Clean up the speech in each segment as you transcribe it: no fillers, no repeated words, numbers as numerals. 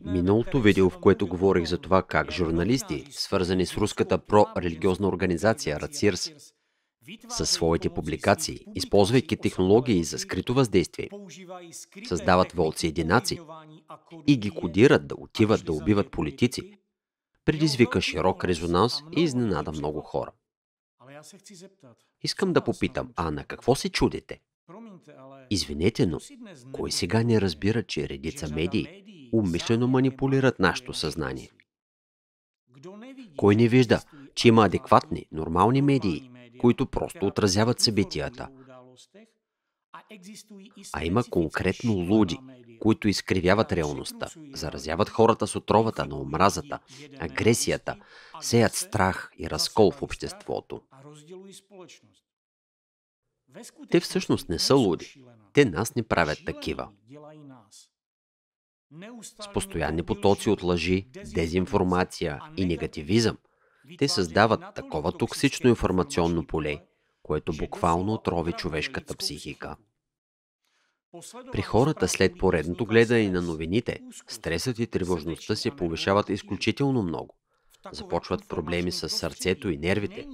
Миналото видео, в което говорих за това как журналисти, свързани с руската прорелигиозна организация РАЦИРС, със своите публикации, използвайки технологии за скрито въздействие, създават вълци единаци и ги кодират да отиват да убиват политици, предизвика широк резонанс и изненада много хора. Искам да попитам, а на какво се чудите? Извинете, но кой сега не разбира, че редица медии умишлено манипулират нашето съзнание? Кой не вижда, че има адекватни, нормални медии, които просто отразяват събитията? А има конкретно луди, които изкривяват реалността, заразяват хората с отровата на омразата, агресията, сеят страх и разкол в обществото. Те всъщност не са луди. Те нас не правят такива. С постоянни потоци от лъжи, дезинформация и негативизъм, те създават такова токсично информационно поле, което буквално отрови човешката психика. При хората след поредното гледане на новините, стресът и тревожността се повишават изключително много. Започват проблеми с сърцето и нервите.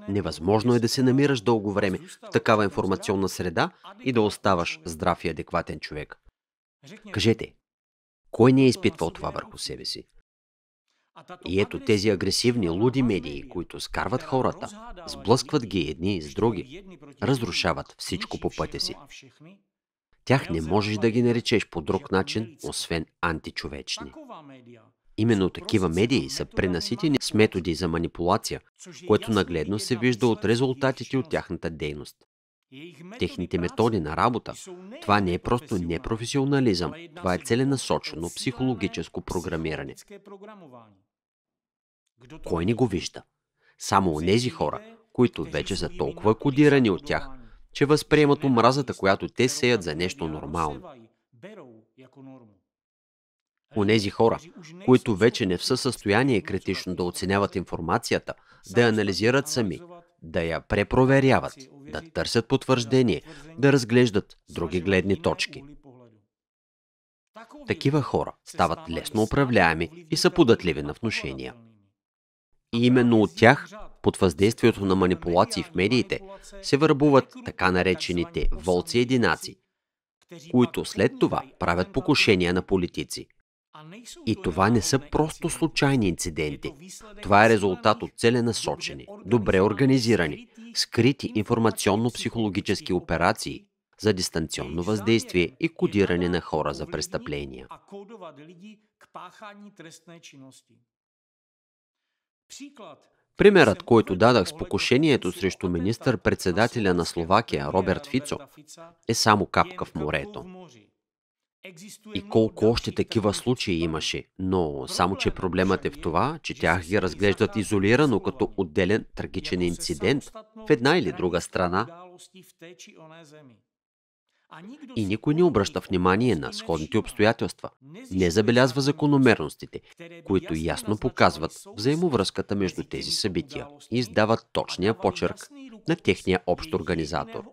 Невъзможно е да се намираш дълго време в такава информационна среда и да оставаш здрав и адекватен човек. Кажете, кой не е изпитвал това върху себе си? И ето тези агресивни, луди медии, които скарват хората, сблъскват ги едни с други, разрушават всичко по пътя си. Тях не можеш да ги наречеш по друг начин, освен античовечни. Именно такива медии са пренаситени с методи за манипулация, което нагледно се вижда от резултатите от тяхната дейност. Техните методи на работа, това не е просто непрофесионализъм, това е целенасочено психологическо програмиране. Кой не го вижда? Само онези хора, които вече са толкова кодирани от тях, че възприемат омразата, която те сеят за нещо нормално. Онези хора, които вече не са в състояние критично да оценяват информацията, да я анализират сами, да я препроверяват, да търсят потвърждение, да разглеждат други гледни точки. Такива хора стават лесно управляеми и са податливи на внушения. И именно от тях, под въздействието на манипулации в медиите, се върбуват така наречените вълци-единаци, които след това правят покушения на политици. И това не са просто случайни инциденти. Това е резултат от целенасочени, добре организирани, скрити информационно-психологически операции за дистанционно въздействие и кодиране на хора за престъпления. Примерът, който дадах с покушението срещу министър-председателя на Словакия Роберт Фицо, е само капка в морето. И колко още такива случаи имаше, но само че проблемът е в това, че тях ги разглеждат изолирано като отделен трагичен инцидент в една или друга страна. И никой не обръща внимание на сходните обстоятелства, не забелязва закономерностите, които ясно показват взаимовръзката между тези събития и издават точния почерк на техния общ организатор.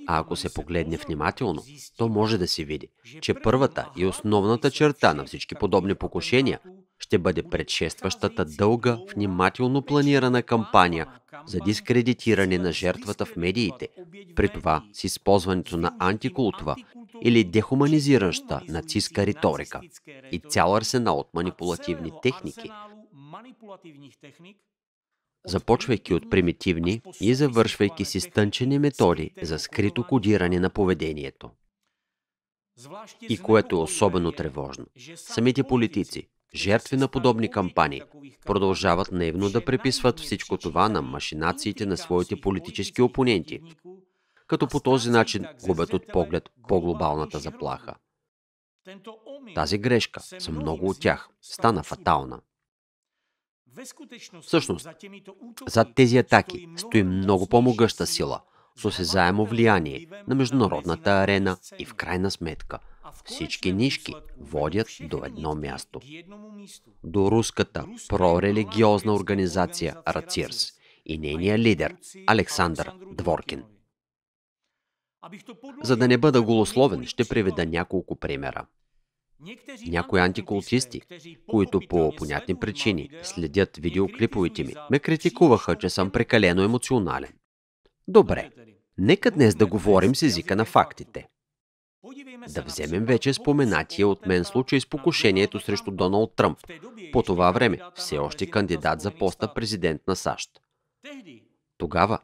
А ако се погледне внимателно, то може да се види, че първата и основната черта на всички подобни покушения ще бъде предшестващата дълга, внимателно планирана кампания за дискредитиране на жертвата в медиите, при това с използването на антикултова или дехуманизираща нацистка риторика и цял арсенал от манипулативни техники, започвайки от примитивни и завършвайки с изтънчени методи за скрито кодиране на поведението. И което е особено тревожно, самите политици, жертви на подобни кампании, продължават наивно да приписват всичко това на машинациите на своите политически опоненти, като по този начин губят от поглед по-глобалната заплаха. Тази грешка, за много от тях, стана фатална. Всъщност, зад тези атаки стои много по-могъща сила, с осезаемо влияние на международната арена и в крайна сметка всички нишки водят до едно място. До руската прорелигиозна организация РАЦИРС и нейния лидер Александър Дворкин. За да не бъда голословен, ще приведа няколко примера. Някои антикултисти, които по понятни причини следят видеоклиповете ми, ме критикуваха, че съм прекалено емоционален. Добре, нека днес да говорим с езика на фактите. Да вземем вече споменатия от мен случай с покушението срещу Доналд Тръмп, по това време все още кандидат за поста президент на САЩ. Тогава,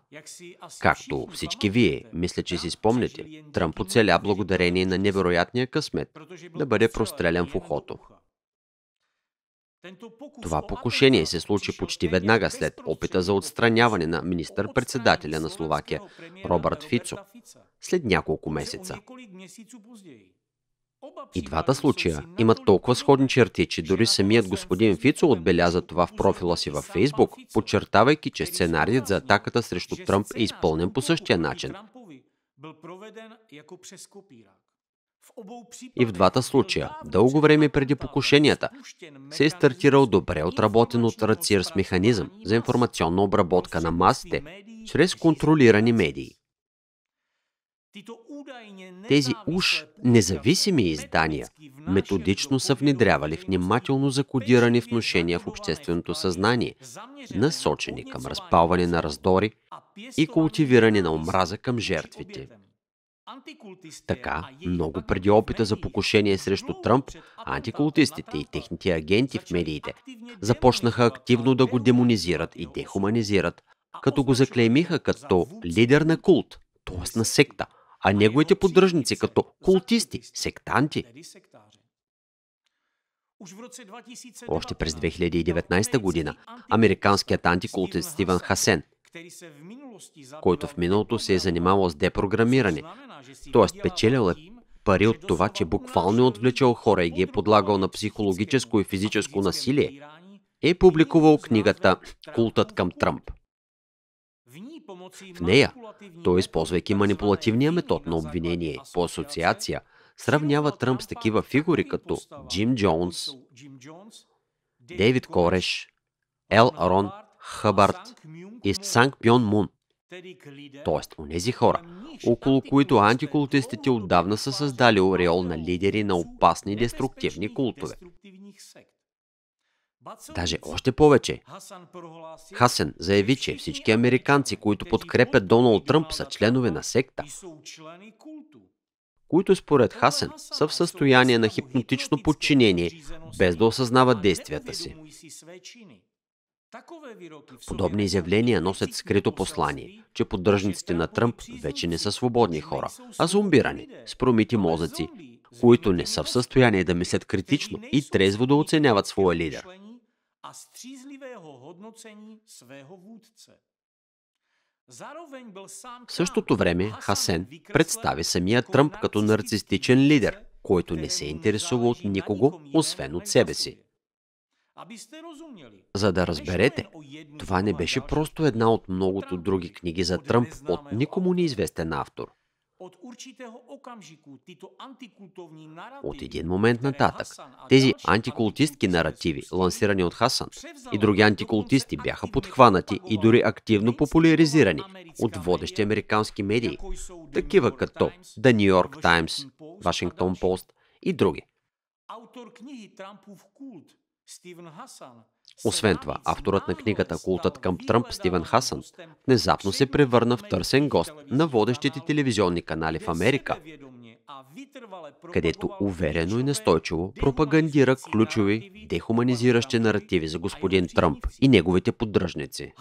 както всички вие, мисля, че си спомняте, Тръмп оцеля благодарение на невероятния късмет да бъде прострелян в ухото. Това покушение се случи почти веднага след опита за отстраняване на министър-председателя на Словакия Робърт Фицо след няколко месеца. И двата случая имат толкова сходни черти, че дори самият господин Фицо отбеляза това в профила си във Фейсбук, подчертавайки, че сценарият за атаката срещу Тръмп е изпълнен по същия начин. И в двата случая, дълго време преди покушенията, се е стартирал добре отработен от Рацирс механизъм за информационна обработка на масите чрез контролирани медии. Тези уж независими издания методично са внедрявали внимателно закодирани внушения в общественото съзнание, насочени към разпалване на раздори и култивиране на омраза към жертвите. Така, много преди опита за покушение срещу Тръмп, антикултистите и техните агенти в медиите започнаха активно да го демонизират и дехуманизират, като го заклеймиха като лидер на култ, т.е. на секта, а неговите поддръжници като култисти, сектанти. Още през 2019 година американският антикултист Стивън Хасен, който в миналото се е занимавал с депрограмиране, т.е. печелил е пари от това, че буквално е отвлечал хора и ги е подлагал на психологическо и физическо насилие, е публикувал книгата «Култът към Тръмп». В нея той, използвайки манипулативния метод на обвинение по асоциация, сравнява Тръмп с такива фигури като Джим Джонс, Дейвид Кореш, Ел Рон Хъбърт и Санг Бьон Мун, т.е. онези хора, около които антикултистите отдавна са създали ореол на лидери на опасни деструктивни култове. Даже още повече. Хасен заяви, че всички американци, които подкрепят Доналд Тръмп, са членове на секта, които според Хасен са в състояние на хипнотично подчинение, без да осъзнават действията си. Подобни изявления носят скрито послание, че поддръжниците на Тръмп вече не са свободни хора, а зомбирани, с промити мозъци, които не са в състояние да мислят критично и трезво да оценяват своя лидер. В същото време Хасен представи самия Тръмп като нарцистичен лидер, който не се интересува от никого, освен от себе си. За да разберете, това не беше просто една от многото други книги за Тръмп от никому неизвестен автор. От един момент нататък, тези антикултистки наративи, лансирани от Хасан, и други антикултисти бяха подхванати и дори активно популяризирани от водещи американски медии, такива като The New York Times, Washington Post и други. Освен това, авторът на книгата «Култът към Тръмп» Стивън Хасан внезапно се превърна в търсен гост на водещите телевизионни канали в Америка, където уверено и настойчиво пропагандира ключови, дехуманизиращи наративи за господин Тръмп и неговите поддръжници.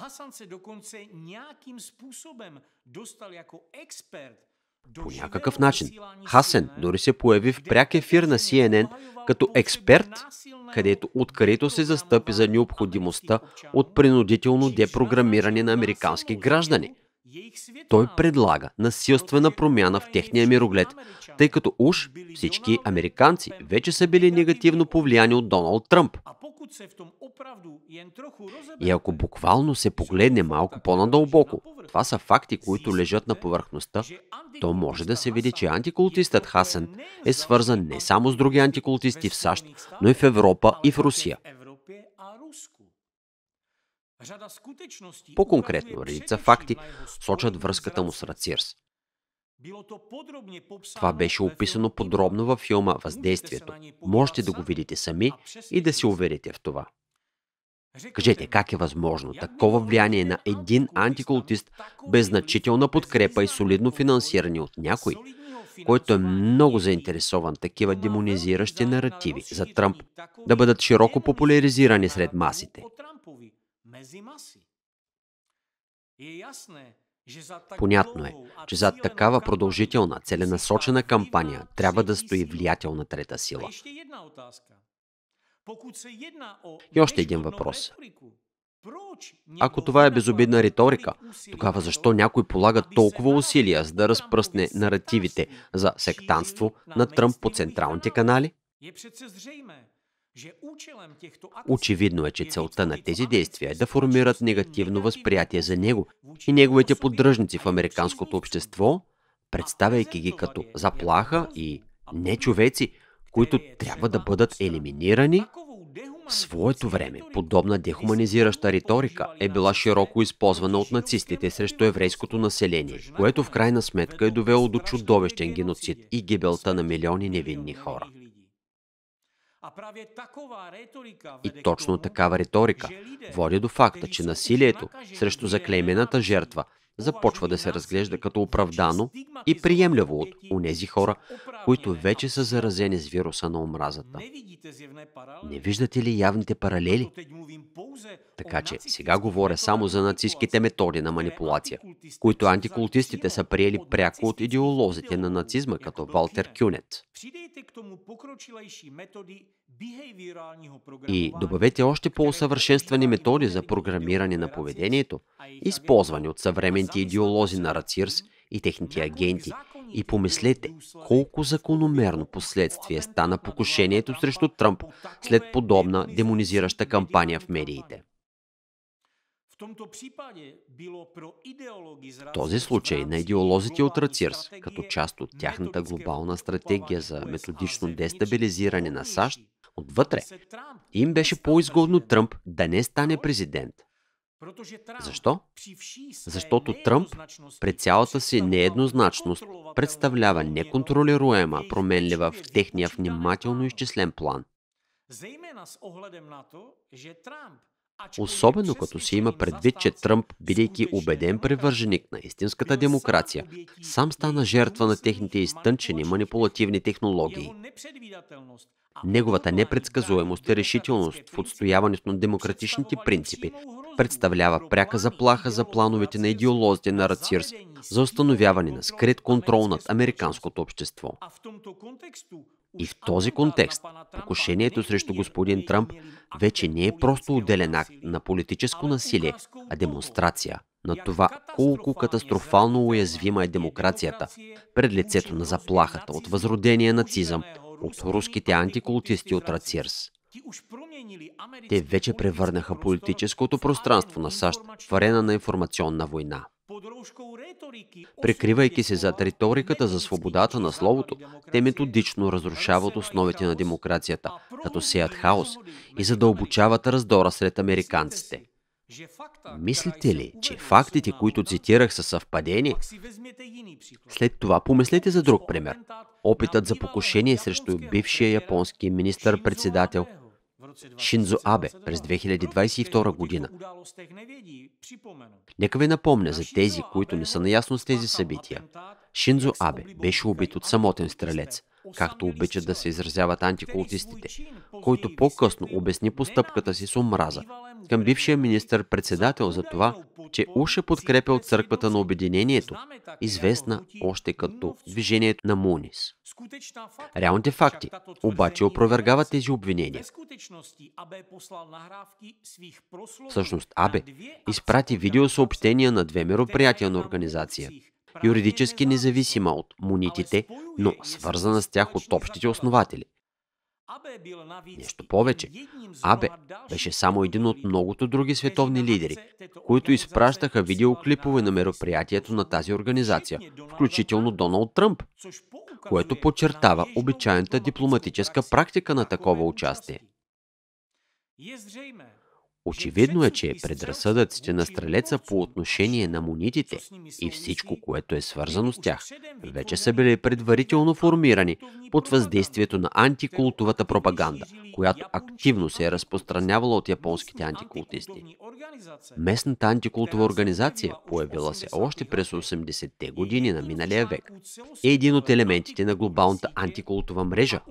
По някакъв начин Хасен дори се появи в пряк ефир на CNN като експерт, където открито се застъпи за необходимостта от принудително депрограмиране на американски граждани. Той предлага насилствена промяна в техния мироглед, тъй като уж всички американци вече са били негативно повлияни от Доналд Тръмп. И ако буквално се погледне малко по-надълбоко, това са факти, които лежат на повърхността, то може да се види, че антикултистът Хасен е свързан не само с други антикултисти в САЩ, но и в Европа и в Русия. По-конкретно, редица факти сочат връзката му с Рацирс. Това беше описано подробно във филма "Въздействието". Можете да го видите сами и да се уверите в това. Кажете, как е възможно такова влияние на един антикултист без значителна подкрепа и солидно финансиране от някой, който е много заинтересован такива демонизиращи наративи за Тръмп да бъдат широко популяризирани сред масите? Понятно е, че зад такава продължителна, целенасочена кампания трябва да стои влиятелна трета сила. И още един въпрос. Ако това е безобидна риторика, тогава защо някой полага толкова усилия за да разпръсне наративите за сектантство на Тръмп по централните канали? Очевидно е, че целта на тези действия е да формират негативно възприятие за него и неговите поддръжници в американското общество, представяйки ги като заплаха и нечовеци, които трябва да бъдат елиминирани. В своето време подобна дехуманизираща риторика е била широко използвана от нацистите срещу еврейското население, което в крайна сметка е довело до чудовищен геноцид и гибелта на милиони невинни хора. И точно такава риторика води до факта, че насилието срещу заклеймената жертва започва да се разглежда като оправдано и приемливо от онези хора, които вече са заразени с вируса на омразата. Не виждате ли явните паралели? Така че сега говоря само за нацистските методи на манипулация, които антикултистите са приели пряко от идеолозите на нацизма, като Валтер Кюнет. И добавете още по-усъвършенствани методи за програмиране на поведението, използвани от съвременните идеолози на Рацирс и техните агенти, и помислете колко закономерно последствие стана покушението срещу Тръмп след подобна демонизираща кампания в медиите. В този случай на идеолозите от Рацирс, като част от тяхната глобална стратегия за методично дестабилизиране на САЩ, отвътре им беше по-изгодно Тръмп да не стане президент. Защо? Защото Тръмп при цялата си нееднозначност представлява неконтролируема променлива в техния внимателно изчислен план. Особено като се има предвид, че Тръмп, бидейки убеден привърженик на истинската демокрация, сам стана жертва на техните изтънчени манипулативни технологии. Неговата непредсказуемост и решителност в отстояването на демократичните принципи представлява пряка заплаха за плановете на идеолозите на Рацирс за установяване на скрит контрол над американското общество. И в този контекст покушението срещу господин Тръмп вече не е просто отделен акт на политическо насилие, а демонстрация на това колко катастрофално уязвима е демокрацията пред лицето на заплахата от възродения нацизъм от руските антикултисти от Рацирс. Те вече превърнаха политическото пространство на САЩ в арена на информационна война. Прикривайки се зад риториката за свободата на словото, те методично разрушават основите на демокрацията, като сеят хаос и задълбочават раздора сред американците. Мислите ли, че фактите, които цитирах, са съвпадение? След това помислете за друг пример. Опитът за покушение срещу бившия японски министър-председател Шинзо Абе през 2022 година. Нека ви напомня за тези, които не са наясно с тези събития. Шинзо Абе беше убит от самотен стрелец, както обичат да се изразяват антикултистите, който по-късно обясни постъпката си с омраза към бившия министър-председател за това, че уж е подкрепял църквата на Обединението, известна още като движението на Мунис. Реалните факти обаче опровергават тези обвинения. Всъщност Абе изпрати видеосъобщения на две мероприятия на организация, юридически независима от мунитите, но свързана с тях от общите основатели. Нещо повече, Абе беше само един от многото други световни лидери, които изпращаха видеоклипове на мероприятието на тази организация, включително Доналд Тръмп, което подчертава обичайната дипломатическа практика на такова участие. Очевидно е, че предразсъдъците на стрелеца по отношение на монетите и всичко, което е свързано с тях, вече са били предварително формирани под въздействието на антикултовата пропаганда, която активно се е разпространявала от японските антикултисти. Местната антикултова организация, появила се още през 80-те години на миналия век, е един от елементите на глобалната антикултова мрежа,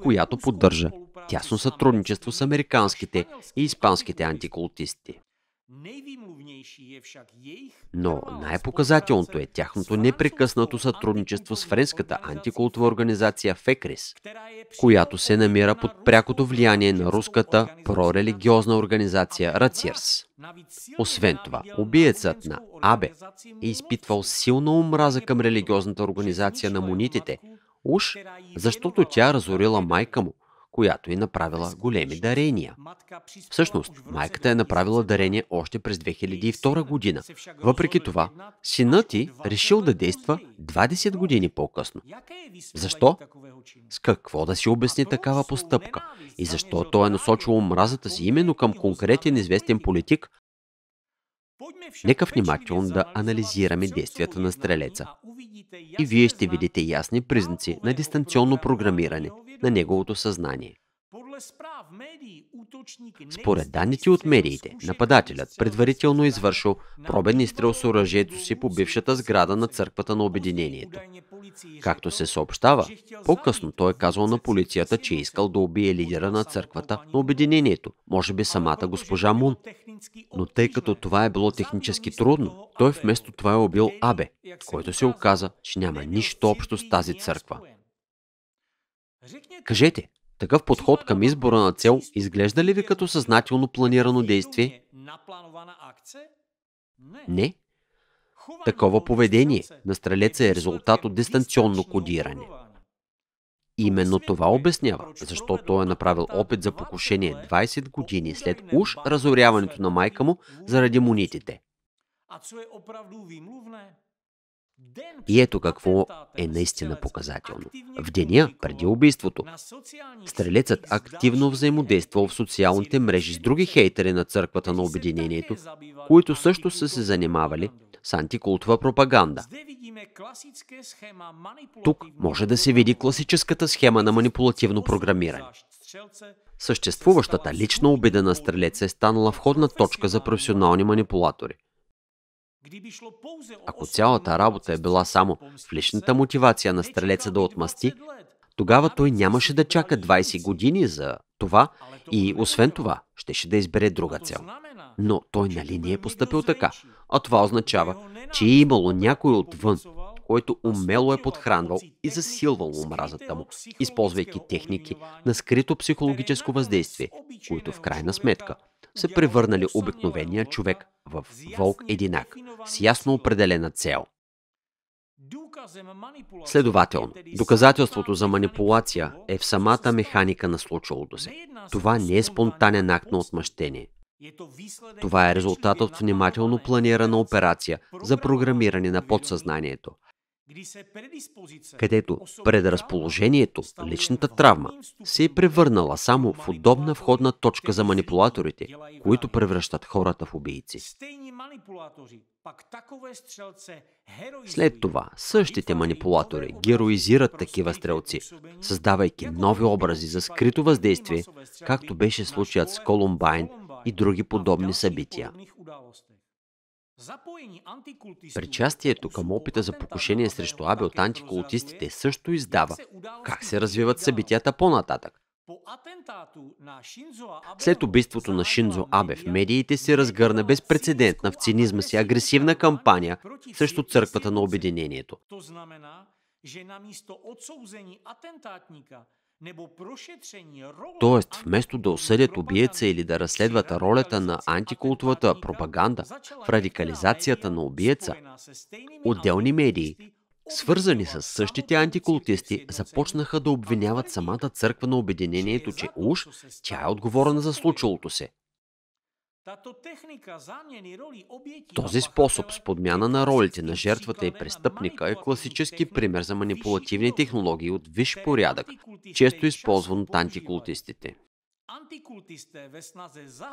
която поддържа тясно сътрудничество с американските и испанските антикултисти. Но най-показателното е тяхното непрекъснато сътрудничество с френската антикултова организация ФЕКРИС, която се намира под прякото влияние на руската прорелигиозна организация РАЦИРС. Освен това, убиецът на Абе е изпитвал силна омраза към религиозната организация на монитите, уж защото тя разорила майка му, която е направила големи дарения. Всъщност, майката е направила дарение още през 2002 година. Въпреки това, синът ѝ решил да действа 20 години по-късно. Защо? С какво да си обясни такава постъпка? И защо той е насочил омразата си именно към конкретен известен политик? Нека внимателно да анализираме действията на стрелеца. И вие ще видите ясни признаци на дистанционно програмиране на неговото съзнание. Според данните от медиите, нападателят предварително извършил пробен изстрел с оръжието си по бившата сграда на Църквата на Обединението. Както се съобщава, по-късно той е казал на полицията, че е искал да убие лидера на Църквата на Обединението, може би самата госпожа Мун. Но тъй като това е било технически трудно, той вместо това е убил Абе, който се оказа, че няма нищо общо с тази църква. Кажете, такъв подход към избора на цел изглежда ли ви като съзнателно планирано действие? Не. Такова поведение на стрелеца е резултат от дистанционно кодиране. Именно това обяснява, защо той е направил опит за покушение 20 години след уж разоряването на майка му заради монетите. И ето какво е наистина показателно. В деня преди убийството, стрелецът активно взаимодействал в социалните мрежи с други хейтери на Църквата на Обединението, които също са се занимавали с антикултова пропаганда. Тук може да се види класическата схема на манипулативно програмиране. Съществуващата лична обида на стрелеца е станала входна точка за професионални манипулатори. Ако цялата работа е била само в личната мотивация на стрелеца да отмъсти, тогава той нямаше да чака 20 години за това и освен това щеше да избере друга цел. Но той нали не е постъпил така, а това означава, че е имало някой отвън, който умело е подхранвал и засилвал омразата му, използвайки техники на скрито психологическо въздействие, които в крайна сметка се превърнали обикновения човек в вълк-единак с ясно определена цел. Следователно, доказателството за манипулация е в самата механика на случилото се. Това не е спонтанен акт на отмъщение. Това е резултат от внимателно планирана операция за програмиране на подсъзнанието, където предразположението, личната травма, се е превърнала само в удобна входна точка за манипулаторите, които превръщат хората в убийци. След това същите манипулатори героизират такива стрелци, създавайки нови образи за скрито въздействие, както беше случаят с Колумбайн и други подобни събития. Причастието към опита за покушение срещу Абе от антикултистите също издава как се развиват събитията по-нататък. След убийството на Шинзо Абе в медиите се разгърна безпрецедентна в цинизма си агресивна кампания срещу Църквата на Обединението. Тоест, вместо да осъдят убиеца или да разследват ролята на антикултовата пропаганда в радикализацията на убиеца, отделни медии, свързани с същите антикултисти, започнаха да обвиняват самата Църква на Обединението, че уж тя е отговорна за случилото се. Този способ с подмяна на ролите на жертвата и престъпника е класически пример за манипулативни технологии от висш порядък, често използван от антикултистите.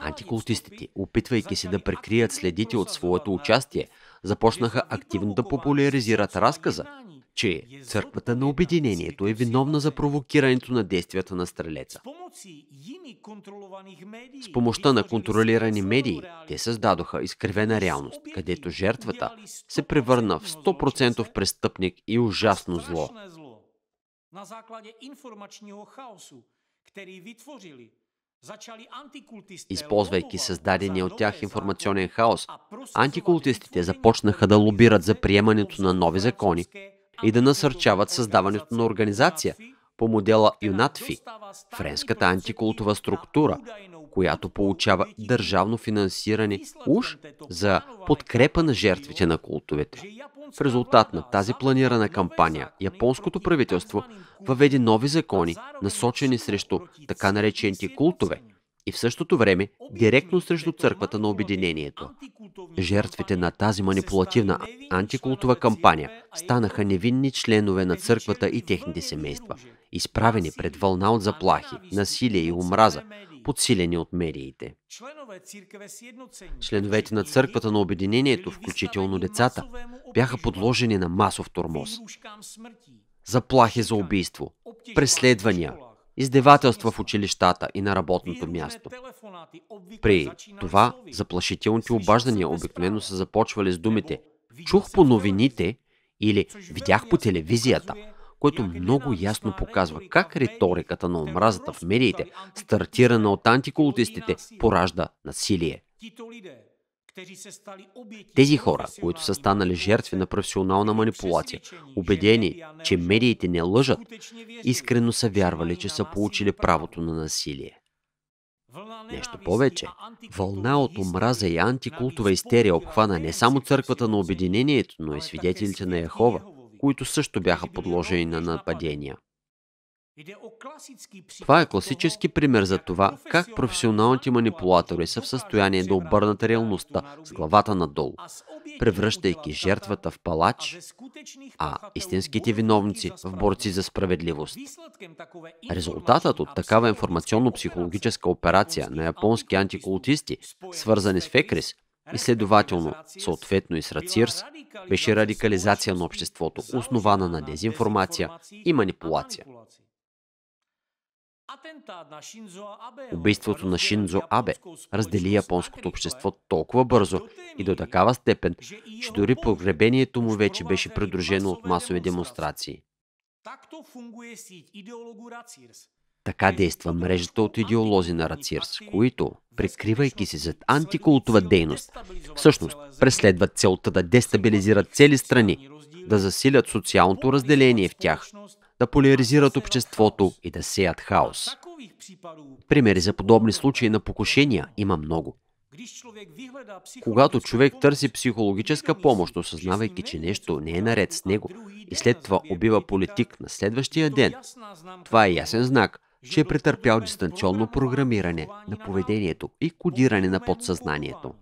Антикултистите, опитвайки се да прикрият следите от своето участие, започнаха активно да популяризират разказа, че църквата на Обединението е виновна за провокирането на действията на стрелеца. С помощта на контролирани медии, те създадоха изкривена реалност, където жертвата се превърна в 100% престъпник и ужасно зло. Използвайки създадения от тях информационен хаос, антикултистите започнаха да лобират за приемането на нови закони и да насърчават създаването на организация по модела ЮНАТФИ, френската антикултова структура, която получава държавно финансиране уж за подкрепа на жертвите на култовете. В резултат на тази планирана кампания, японското правителство въведе нови закони, насочени срещу така наречените култове, и в същото време директно срещу църквата на Обединението. Жертвите на тази манипулативна антикултова кампания станаха невинни членове на църквата и техните семейства, изправени пред вълна от заплахи, насилие и омраза, подсилени от медиите. Членовете на църквата на Обединението, включително децата, бяха подложени на масов тормоз. Заплахи за убийство, преследвания, издевателства в училищата и на работното място. При това заплашителните обаждания обикновено са започвали с думите «чух по новините» или «видях по телевизията», което много ясно показва как риториката на омразата в медиите, стартирана от антикултистите, поражда насилие. Тези хора, които са станали жертви на професионална манипулация, убедени, че медиите не лъжат, искрено са вярвали, че са получили правото на насилие. Нещо повече, вълна от омраза и антикултова истерия обхвана не само църквата на Обединението, но и свидетелите на Йехова, които също бяха подложени на нападения. Това е класически пример за това, как професионалните манипулатори са в състояние да обърнат реалността с главата надолу, превръщайки жертвата в палач, а истинските виновници в борци за справедливост. Резултатът от такава информационно-психологическа операция на японски антикултисти, свързани с ФЕКРИС, и следователно, съответно и с РАЦИРС, беше радикализация на обществото, основана на дезинформация и манипулация. Убийството на Шинзо Абе раздели японското общество толкова бързо и до такава степен, че дори погребението му вече беше придружено от масови демонстрации. Така действа мрежата от идеолози на РАЦИРС, които, прикривайки се зад антикултова дейност, всъщност преследват целта да дестабилизират цели страни, да засилят социалното разделение в тях, да поляризират обществото и да сеят хаос. Примери за подобни случаи на покушения има много. Когато човек търси психологическа помощ, осъзнавайки, че нещо не е наред с него и след това убива политик на следващия ден, това е ясен знак, че е претърпял дистанционно програмиране на поведението и кодиране на подсъзнанието.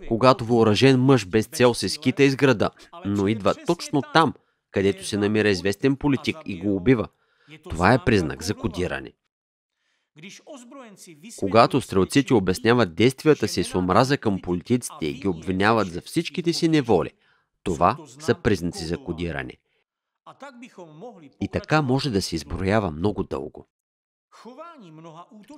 Когато въоръжен мъж без цел се скита из града, но идва точно там, където се намира известен политик и го убива, това е признак за кодиране. Когато стрелците обясняват действията си с омраза към политиците и ги обвиняват за всичките си неволи, това са признаци за кодиране. И така може да се изброява много дълго.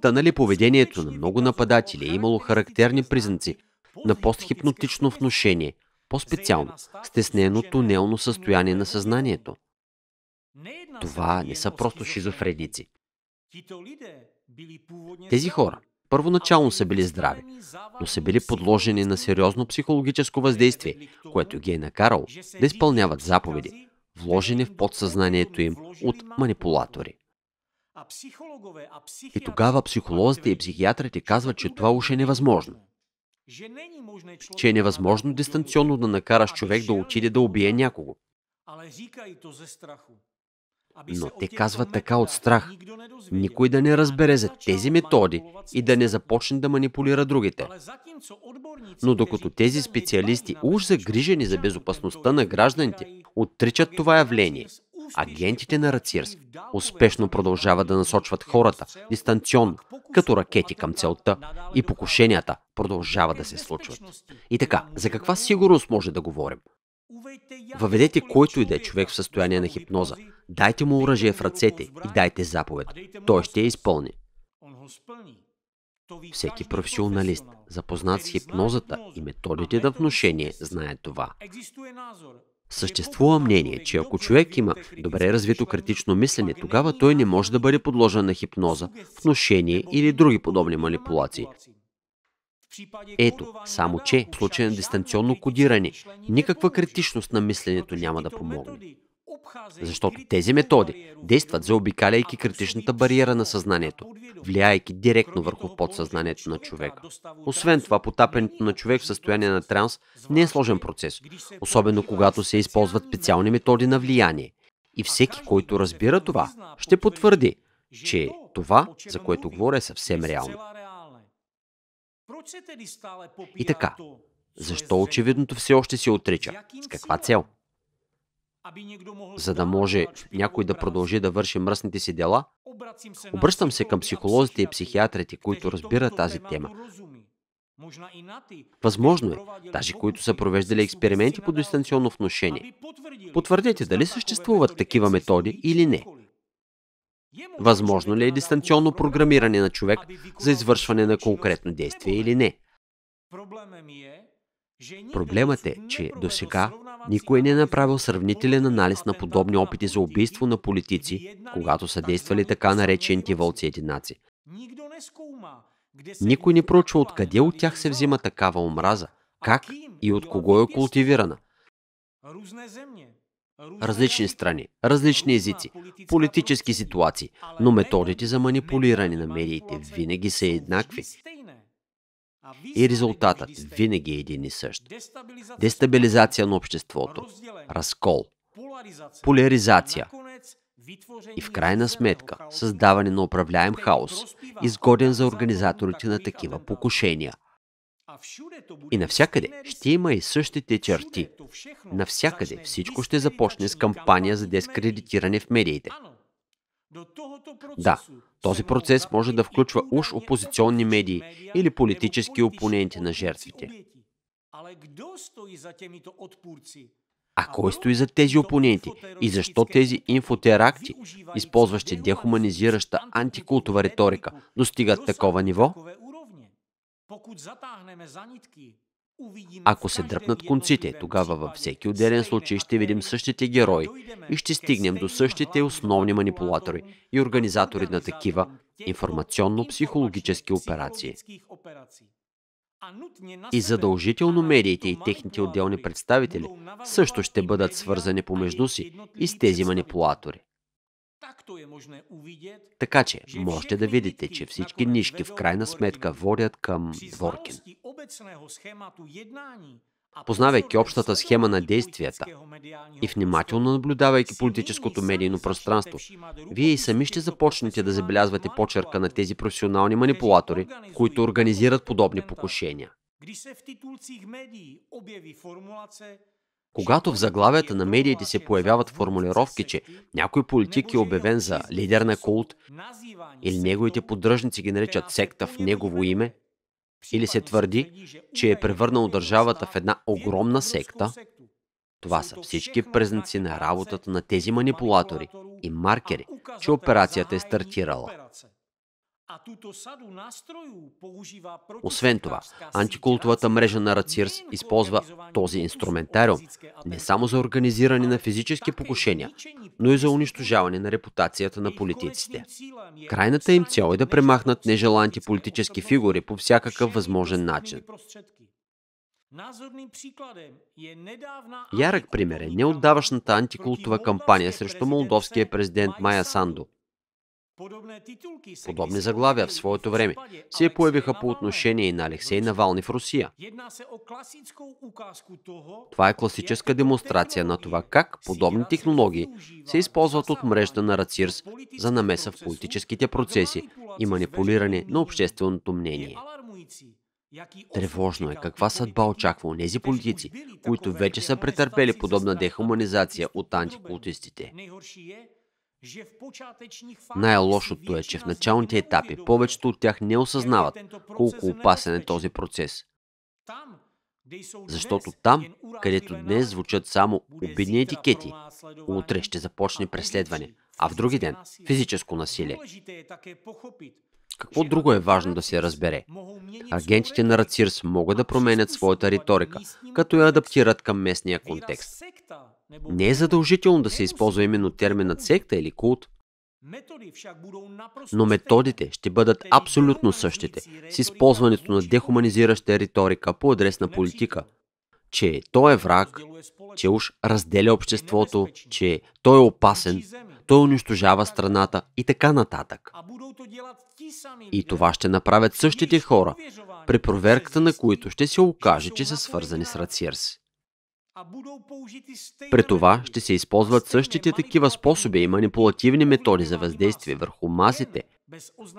Та нали поведението на много нападатели е имало характерни признаци на постхипнотично внушение, по-специално стеснено тунелно състояние на съзнанието. Това не са просто шизофреници. Тези хора първоначално са били здрави, но са били подложени на сериозно психологическо въздействие, което ги е накарало да изпълняват заповеди, вложени в подсъзнанието им от манипулатори. И тогава психолозите и психиатрите казват, че това уж е невъзможно. Че е невъзможно дистанционно да накараш човек да отиде да убие някого. Но те казват така от страх. Никой да не разбере за тези методи и да не започне да манипулира другите. Но докато тези специалисти, уж загрижени за безопасността на гражданите, отричат това явление, Агентите на Рацирс успешно продължават да насочват хората дистанционно, като ракети към целта, и покушенията продължават да се случват. И така, за каква сигурност може да говорим? Въведете който и да е човек в състояние на хипноза, дайте му оръжие в ръцете и дайте заповед. Той ще я изпълни. Всеки професионалист, запознат с хипнозата и методите на внушение, знае това. Съществува мнение, че ако човек има добре развито критично мислене, тогава той не може да бъде подложен на хипноза, внушение или други подобни манипулации. Ето, само че в случай на дистанционно кодиране, никаква критичност на мисленето няма да помогне. Защото тези методи действат заобикаляйки критичната бариера на съзнанието, влияйки директно върху подсъзнанието на човека. Освен това, потапянето на човек в състояние на транс не е сложен процес, особено когато се използват специални методи на влияние. И всеки, който разбира това, ще потвърди, че това, за което говоря, е съвсем реално. И така, защо очевидното все още се отрича? С каква цел? За да може някой да продължи да върши мръсните си дела? Обръщам се към психолозите и психиатрите, които разбират тази тема. Възможно е, даже които са провеждали експерименти по дистанционно внушение. Потвърдете дали съществуват такива методи или не. Възможно ли е дистанционно програмиране на човек за извършване на конкретно действие или не? Проблемът е, че досега никой не е направил сравнителен анализ на подобни опити за убийство на политици, когато са действали така наречените вълци-единаци. Никой не проучва откъде от тях се взима такава омраза, как и от кого е култивирана. Различни страни, различни езици, политически ситуации, но методите за манипулиране на медиите винаги са еднакви. И резултатът винаги е един и същ. Дестабилизация на обществото, разкол, поляризация и в крайна сметка създаване на управляем хаос, изгоден за организаторите на такива покушения. И навсякъде ще има и същите черти. Навсякъде всичко ще започне с кампания за дискредитиране в медиите. Да, този процес може да включва уж опозиционни медии или политически опоненти на жертвите. А кой стои за тези опоненти и защо тези инфотеракти, използващи дехуманизираща антикултова риторика, достигат такова ниво? Ако се дръпнат конците, тогава във всеки отделен случай ще видим същите герои и ще стигнем до същите основни манипулатори и организатори на такива информационно-психологически операции. И задължително медиите и техните отделни представители също ще бъдат свързани помежду си и с тези манипулатори. Така че можете да видите, че всички нишки в крайна сметка водят към Дворкин. Познавайки общата схема на действията и внимателно наблюдавайки политическото медийно пространство, вие и сами ще започнете да забелязвате почерка на тези професионални манипулатори, които организират подобни покушения. Когато в заглавията на медиите се появяват формулировки, че някой политик е обявен за лидер на култ или неговите поддръжници ги наричат секта в негово име, или се твърди, че е превърнал държавата в една огромна секта, това са всички признаци на работата на тези манипулатори и маркери, че операцията е стартирала. Освен това, антикултовата мрежа на Рацирс използва този инструментариум не само за организиране на физически покушения, но и за унищожаване на репутацията на политиците. Крайната им цел е да премахнат нежеланите политически фигури по всякакъв възможен начин. Ярък пример е неотдавашната антикултова кампания срещу молдовския президент Майя Санду. Подобни заглавия в своето време се появиха по отношение и на Алексей Навални в Русия. Това е класическа демонстрация на това как подобни технологии се използват от мрежата на Рацирс за намеса в политическите процеси и манипулиране на общественото мнение. Тревожно е каква съдба очаква онези политици, които вече са претърпели подобна дехуманизация от антикултистите. Най-лошото е, че в началните етапи повечето от тях не осъзнават колко опасен е този процес. Защото там, където днес звучат само обидни етикети, утре ще започне преследване, а в други ден – физическо насилие. Какво друго е важно да се разбере? Агентите на РАЦИРС могат да променят своята риторика, като я адаптират към местния контекст. Не е задължително да се използва именно терминът секта или култ, но методите ще бъдат абсолютно същите, с използването на дехуманизираща риторика по адрес на политика, че той е враг, че уж разделя обществото, че той е опасен, той унищожава страната и така нататък. И това ще направят същите хора, при проверката на които ще се окаже, че са свързани с РАЦИРС. При това ще се използват същите такива способи и манипулативни методи за въздействие върху масите,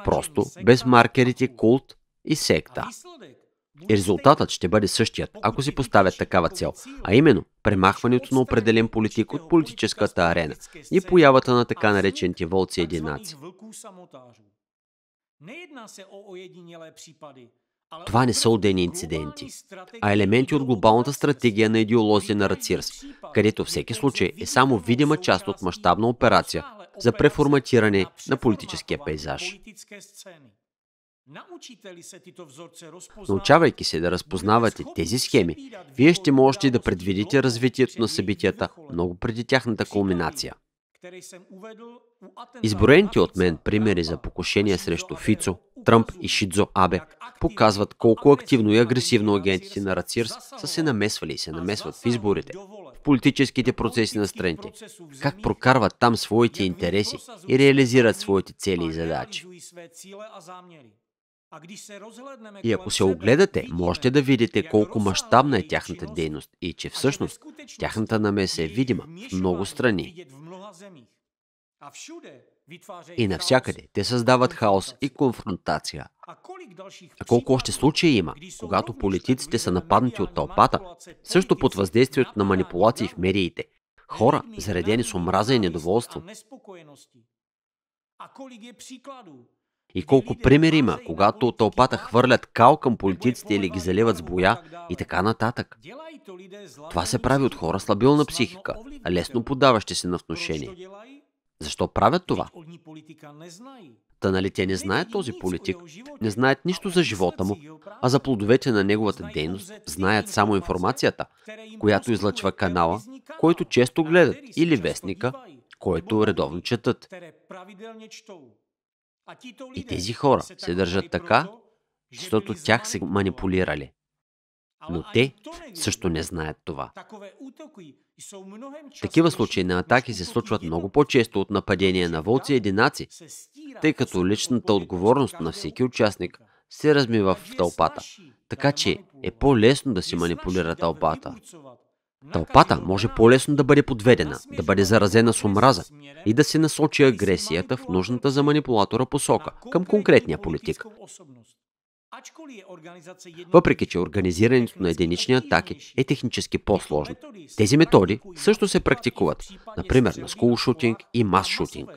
просто без маркерите култ и секта. И резултатът ще бъде същият, ако си поставят такава цел, а именно премахването на определен политик от политическата арена и появата на така наречените вълци-единаци. Това не са отделни инциденти, а елементи от глобалната стратегия на идеолозия на РАЦИРС, където всеки случай е само видима част от мащабна операция за преформатиране на политическия пейзаж. Научавайки се да разпознавате тези схеми, вие ще можете да предвидите развитието на събитията много преди тяхната кулминация. Изброените от мен примери за покушения срещу Фицо, Тръмп и Шидзо Абе показват колко активно и агресивно агентите на РАЦИРС са се намесвали и се намесват в изборите, в политическите процеси на страните, как прокарват там своите интереси и реализират своите цели и задачи. И ако се огледате, можете да видите колко мащабна е тяхната дейност и че всъщност тяхната намеса е видима в много страни. И навсякъде те създават хаос и конфронтация. А колко още случаи има, когато политиците са нападнати от тълпата, също под въздействието на манипулации в медиите, хора, заредени с омраза и недоволство. И колко примери има, когато от тълпата хвърлят кал към политиците или ги заливат с боя и така нататък. Това се прави от хора с лабилна психика, лесно подаващи се на внушение. Защо правят това? Та нали те не знаят този политик, не знаят нищо за живота му, а за плодовете на неговата дейност знаят само информацията, която излъчва канала, който често гледат, или вестника, който редовно четат. И тези хора се държат така, защото тях се манипулирали. Но те също не знаят това. Такива случаи на атаки се случват много по-често от нападения на вълци-единаци, тъй като личната отговорност на всеки участник се размива в тълпата, така че е по-лесно да се манипулира тълпата. Тълпата може по-лесно да бъде подведена, да бъде заразена с омраза и да се насочи агресията в нужната за манипулатора посока към конкретния политик. Въпреки че организирането на единични атаки е технически по-сложно, тези методи също се практикуват, например на скулшутинг и масшутинг.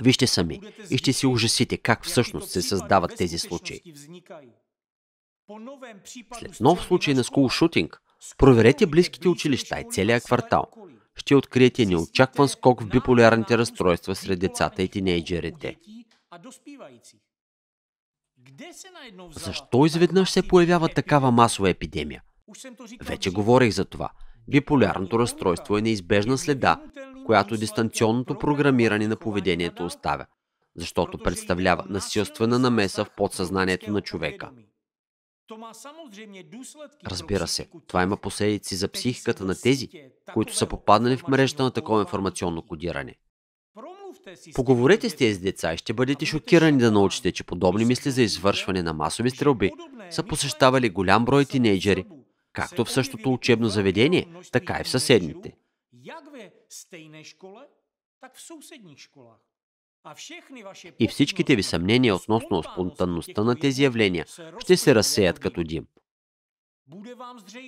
Вижте сами и ще си ужасите как всъщност се създават тези случаи. След нов случай на скулшутинг, проверете близките училища и целия квартал. Ще откриете неочакван скок в биполярните разстройства сред децата и тинейджерите. Защо изведнъж се появява такава масова епидемия? Вече говорих за това. Биполярното разстройство е неизбежна следа, която дистанционното програмиране на поведението оставя, защото представлява насилствена намеса в подсъзнанието на човека. Разбира се, това има последици за психиката на тези, които са попаднали в мрежата на такова информационно кодиране. Поговорете с тези деца и ще бъдете шокирани да научите, че подобни мисли за извършване на масови стрелби са посещавали голям брой тинейджери, както в същото учебно заведение, така и в съседните. И всичките ви съмнения относно спонтанността на тези явления ще се разсеят като дим.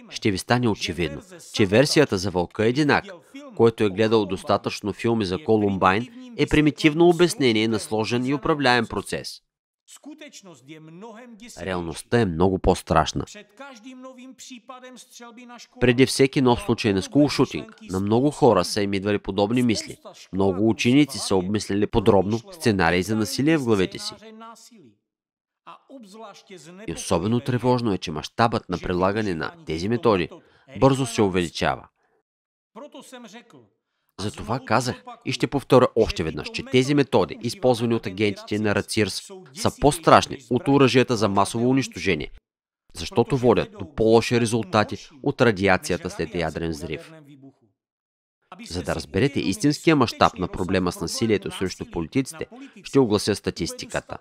Ще ви стане очевидно, че версията за вълка единак, който е гледал достатъчно филми за Колумбайн, е примитивно обяснение на сложен и управляем процес. Реалността е много по-страшна. Преди всеки нов случай на скулшутинг, на много хора са им идвали подобни мисли. Много ученици са обмисляли подробно сценарии за насилие в главите си. И особено тревожно е, че мащабът на прилагане на тези методи бързо се увеличава. Затова казах и ще повторя още веднъж, че тези методи, използвани от агентите на РАЦИРС, са по-страшни от оръжията за масово унищожение, защото водят до по-лоши резултати от радиацията след ядрен взрив. За да разберете истинския мащаб на проблема с насилието срещу политиците, ще оглася статистиката.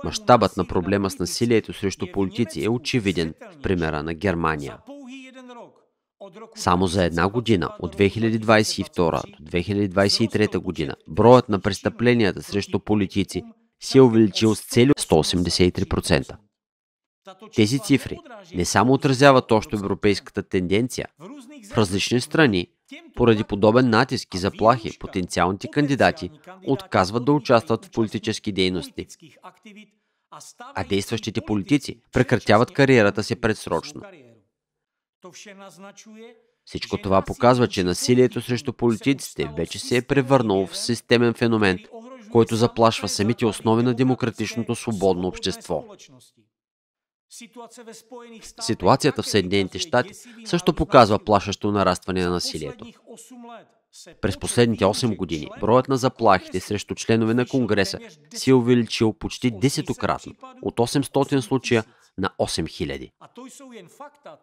Мащабът на проблема с насилието срещу политици е очевиден в примера на Германия. Само за една година, от 2022 до 2023 година, броят на престъпленията срещу политици се е увеличил с цели 183%. Тези цифри не само отразяват общо европейската тенденция. В различни страни, поради подобен натиск и заплахи, потенциалните кандидати отказват да участват в политически дейности, а действащите политици прекратяват кариерата си предсрочно. Всичко това показва, че насилието срещу политиците вече се е превърнало в системен феномен, който заплашва самите основи на демократичното свободно общество. Ситуацията в Съединените щати също показва плашещо нарастване на насилието. През последните 8 години броят на заплахите срещу членове на Конгреса се е увеличил почти 10-кратно, от 800 случая на 8000.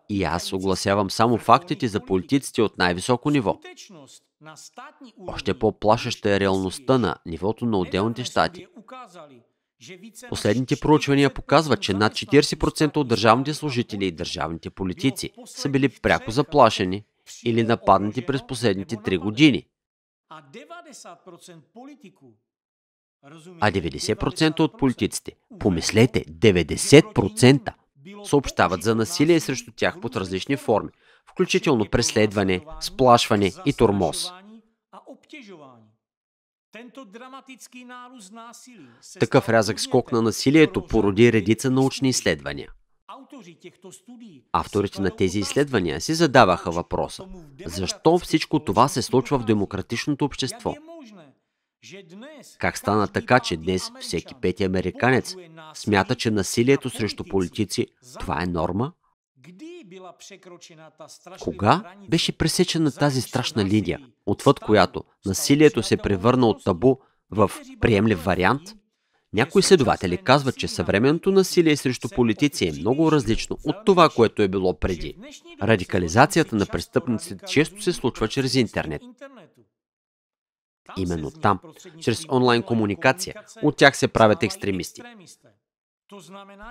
И аз огласявам само фактите за политиците от най-високо ниво. Още по-плашеща е реалността на нивото на отделните щати. Последните проучвания показват, че над 40% от държавните служители и държавните политици са били пряко заплашени или нападнати през последните 3 години. А 90% от политиците, помислете, 90% съобщават за насилие срещу тях под различни форми, включително преследване, сплашване и тормоз. Такъв рязък скок на насилието породи редица научни изследвания. Авторите на тези изследвания си задаваха въпроса: защо всичко това се случва в демократичното общество? Как стана така, че днес всеки пети американец смята, че насилието срещу политици това е норма? Кога беше пресечена тази страшна линия, отвъд която насилието се превърна от табу в приемлив вариант? Някои следователи казват, че съвременното насилие срещу политици е много различно от това, което е било преди. Радикализацията на престъпниците често се случва чрез интернет. Именно там, чрез онлайн комуникация, от тях се правят екстремисти.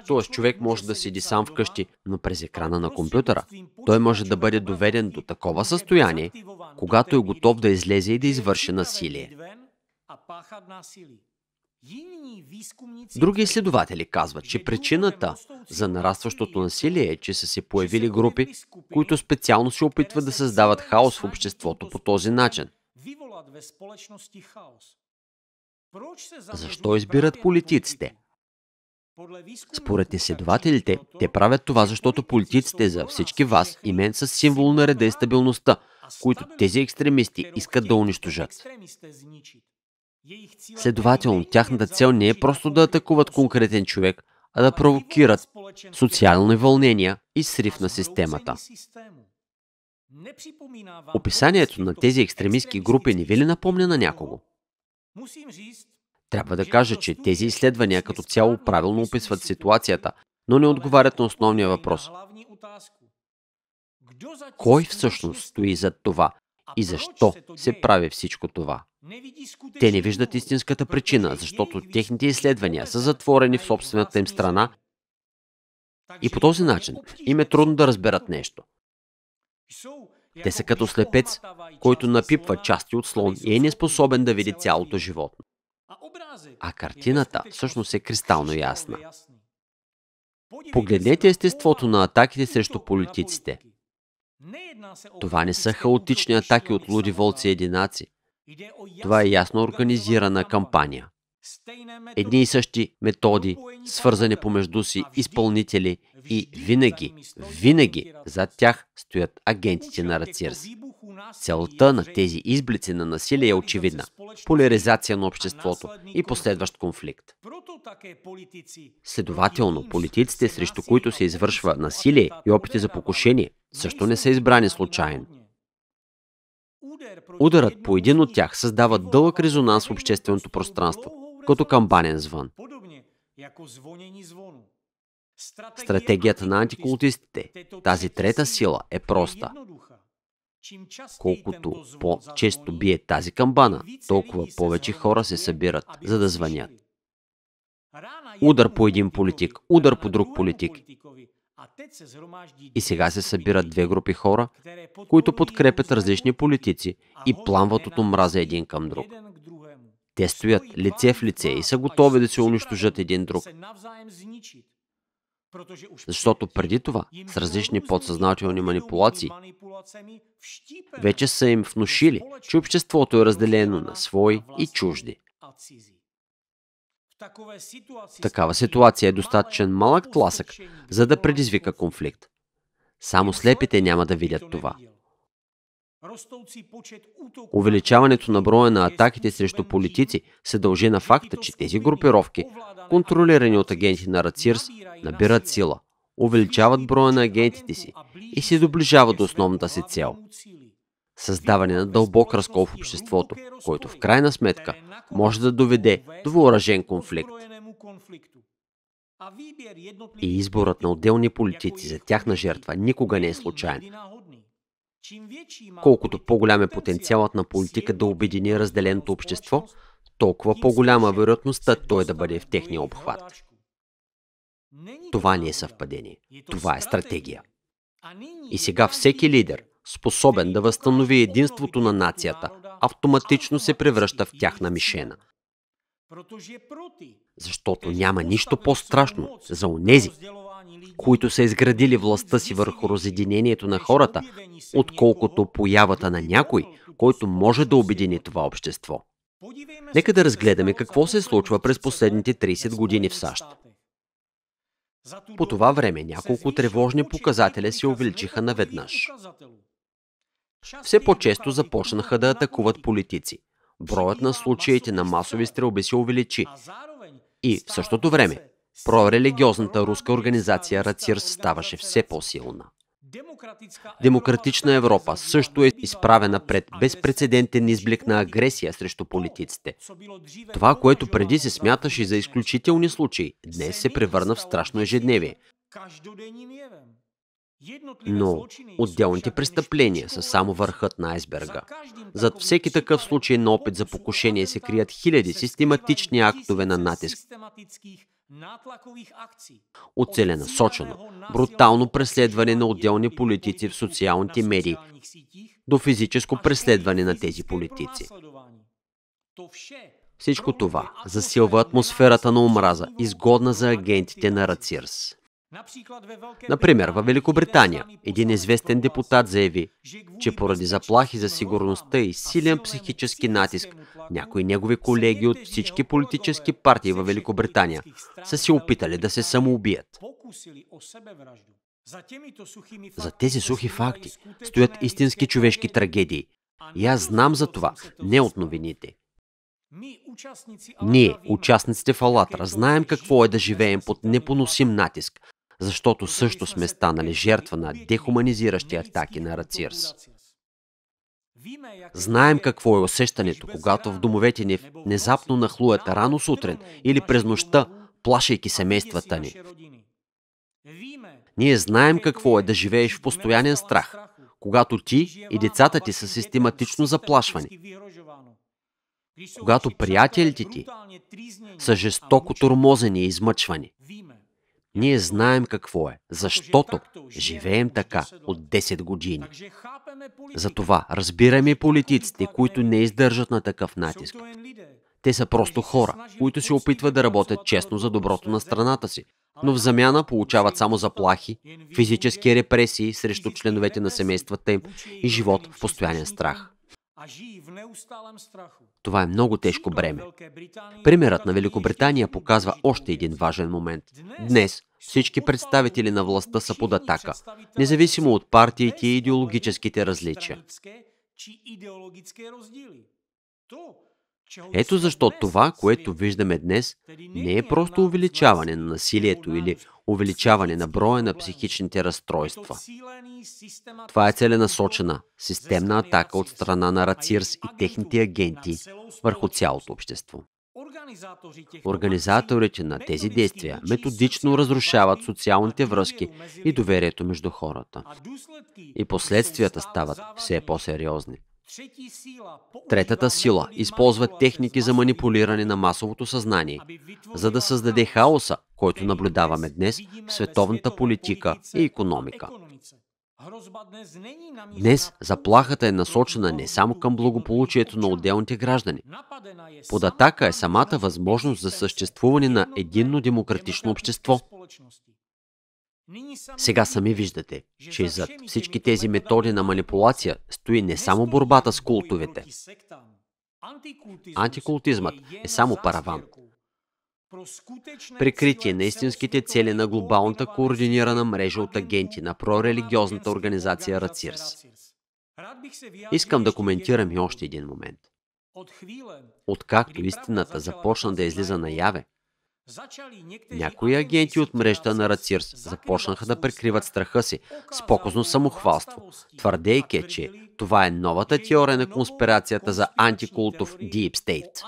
Тоест човек може да седи сам вкъщи, но през екрана на компютъра той може да бъде доведен до такова състояние, когато е готов да излезе и да извърши насилие. Други изследователи казват, че причината за нарастващото насилие е, че са се появили групи, които специално се опитват да създават хаос в обществото по този начин. Защо избират политиците? Според изследователите, те правят това, защото политиците за всички вас и мен са символ на реда и стабилността, които тези екстремисти искат да унищожат. Следователно, тяхната цел не е просто да атакуват конкретен човек, а да провокират социални вълнения и срив на системата. Описанието на тези екстремистки групи не ви ли напомня на някого? Трябва да кажа, че тези изследвания като цяло правилно описват ситуацията, но не отговарят на основния въпрос. Кой всъщност стои зад това и защо се прави всичко това? Те не виждат истинската причина, защото техните изследвания са затворени в собствената им страна и по този начин им е трудно да разберат нещо. Те са като слепец, който напипва части от слон и е неспособен да види цялото животно. А картината всъщност е кристално ясна. Погледнете естеството на атаките срещу политиците. Това не са хаотични атаки от луди вълци и единаци. Това е ясно организирана кампания. Едни и същи методи, свързани помежду си изпълнители и винаги зад тях стоят агентите на Рацирс. Целта на тези изблици на насилие е очевидна – поляризация на обществото и последващ конфликт. Следователно, политиците, срещу които се извършва насилие и опити за покушение, също не са избрани случайно. Ударът по един от тях създава дълъг резонанс в общественото пространство, като камбанен звън. Стратегията на антикултистите, тази трета сила, е проста. Колкото по-често бие тази камбана, толкова повече хора се събират, за да звънят. Удар по един политик, удар по друг политик. И сега се събират две групи хора, които подкрепят различни политици и пламват от омраза един към друг. Те стоят лице в лице и са готови да се унищожат един друг. Защото преди това, с различни подсъзнателни манипулации, вече са им внушили, че обществото е разделено на свои и чужди. В такава ситуация е достатъчен малък тласък, за да предизвика конфликт. Само слепите няма да видят това. Увеличаването на броя на атаките срещу политици се дължи на факта, че тези групировки, контролирани от агенти на Рацирс, набират сила, увеличават броя на агентите си и се доближават до основната си цел – създаване на дълбок разкол в обществото, който в крайна сметка може да доведе до въоръжен конфликт. И изборът на отделни политици за тяхна жертва никога не е случайен. Колкото по-голям е потенциалът на политика да обедини разделеното общество, толкова по-голяма вероятността той да бъде в техния обхват. Това не е съвпадение. Това е стратегия. И сега всеки лидер, способен да възстанови единството на нацията, автоматично се превръща в тяхна мишена. Защото няма нищо по-страшно за онези, които са изградили властта си върху разединението на хората, отколкото появата на някой, който може да обедини това общество. Нека да разгледаме какво се случва през последните 30 години в САЩ. По това време няколко тревожни показателя се увеличиха наведнъж. Все по-често започнаха да атакуват политици. Броят на случаите на масови стрелби се увеличи. И в същото време прорелигиозната руска организация Рацирс ставаше все по-силна. Демократична Европа също е изправена пред безпрецедентен изблик на агресия срещу политиците. Това, което преди се смяташе за изключителни случаи, днес се превърна в страшно ежедневие. Но отделните престъпления са само върхът на айсберга. Зад всеки такъв случай на опит за покушение се крият хиляди систематични актове на натиск от целенасочено, брутално преследване на отделни политици в социалните медии до физическо преследване на тези политици. Всичко това засилва атмосферата на омраза, изгодна за агентите на Рацирс. Например, във Великобритания един известен депутат заяви, че поради заплахи за сигурността и силен психически натиск, някои негови колеги от всички политически партии във Великобритания са се опитали да се самоубият. За тези сухи факти стоят истински човешки трагедии. И аз знам за това, не от новините. Ние, участниците в Алатра, знаем какво е да живеем под непоносим натиск, защото също сме станали жертва на дехуманизиращи атаки на Рацирс. Знаем какво е усещането, когато в домовете ни внезапно нахлуят рано сутрин или през нощта, плашейки семействата ни. Ние знаем какво е да живееш в постоянен страх, когато ти и децата ти са систематично заплашвани. Когато приятелите ти са жестоко тормозени и измъчвани. Ние знаем какво е, защото живеем така от 10 години. Затова разбираме политиците, които не издържат на такъв натиск. Те са просто хора, които се опитват да работят честно за доброто на страната си, но в замяна получават само заплахи, физически репресии срещу членовете на семействата им и живот в постоянен страх. Това е много тежко бреме. Примерът на Великобритания показва още един важен момент. Днес всички представители на властта са под атака, независимо от партиите и идеологическите различия. Ето защо това, което виждаме днес, не е просто увеличаване на насилието или увеличаване на броя на психичните разстройства. Това е целенасочена, системна атака от страна на Рацирс и техните агенти върху цялото общество. Организаторите на тези действия методично разрушават социалните връзки и доверието между хората. И последствията стават все по-сериозни. Третата сила използва техники за манипулиране на масовото съзнание, за да създаде хаоса, който наблюдаваме днес в световната политика и икономика. Днес заплахата е насочена не само към благополучието на отделните граждани. Под атака е самата възможност за съществуване на единно демократично общество. Сега сами виждате, че зад всички тези методи на манипулация стои не само борбата с култовете. Антикултизмът е само параван. Прикритие на истинските цели на глобалната координирана мрежа от агенти на прорелигиозната организация Рацирс. Искам да коментирам и още един момент. Откакто истината започна да излиза наяве, някои агенти от мрежата на Рацирс започнаха да прикриват страха си с показно самохвалство, твърдейки, че това е новата теория на конспирацията за антикултов Deep State.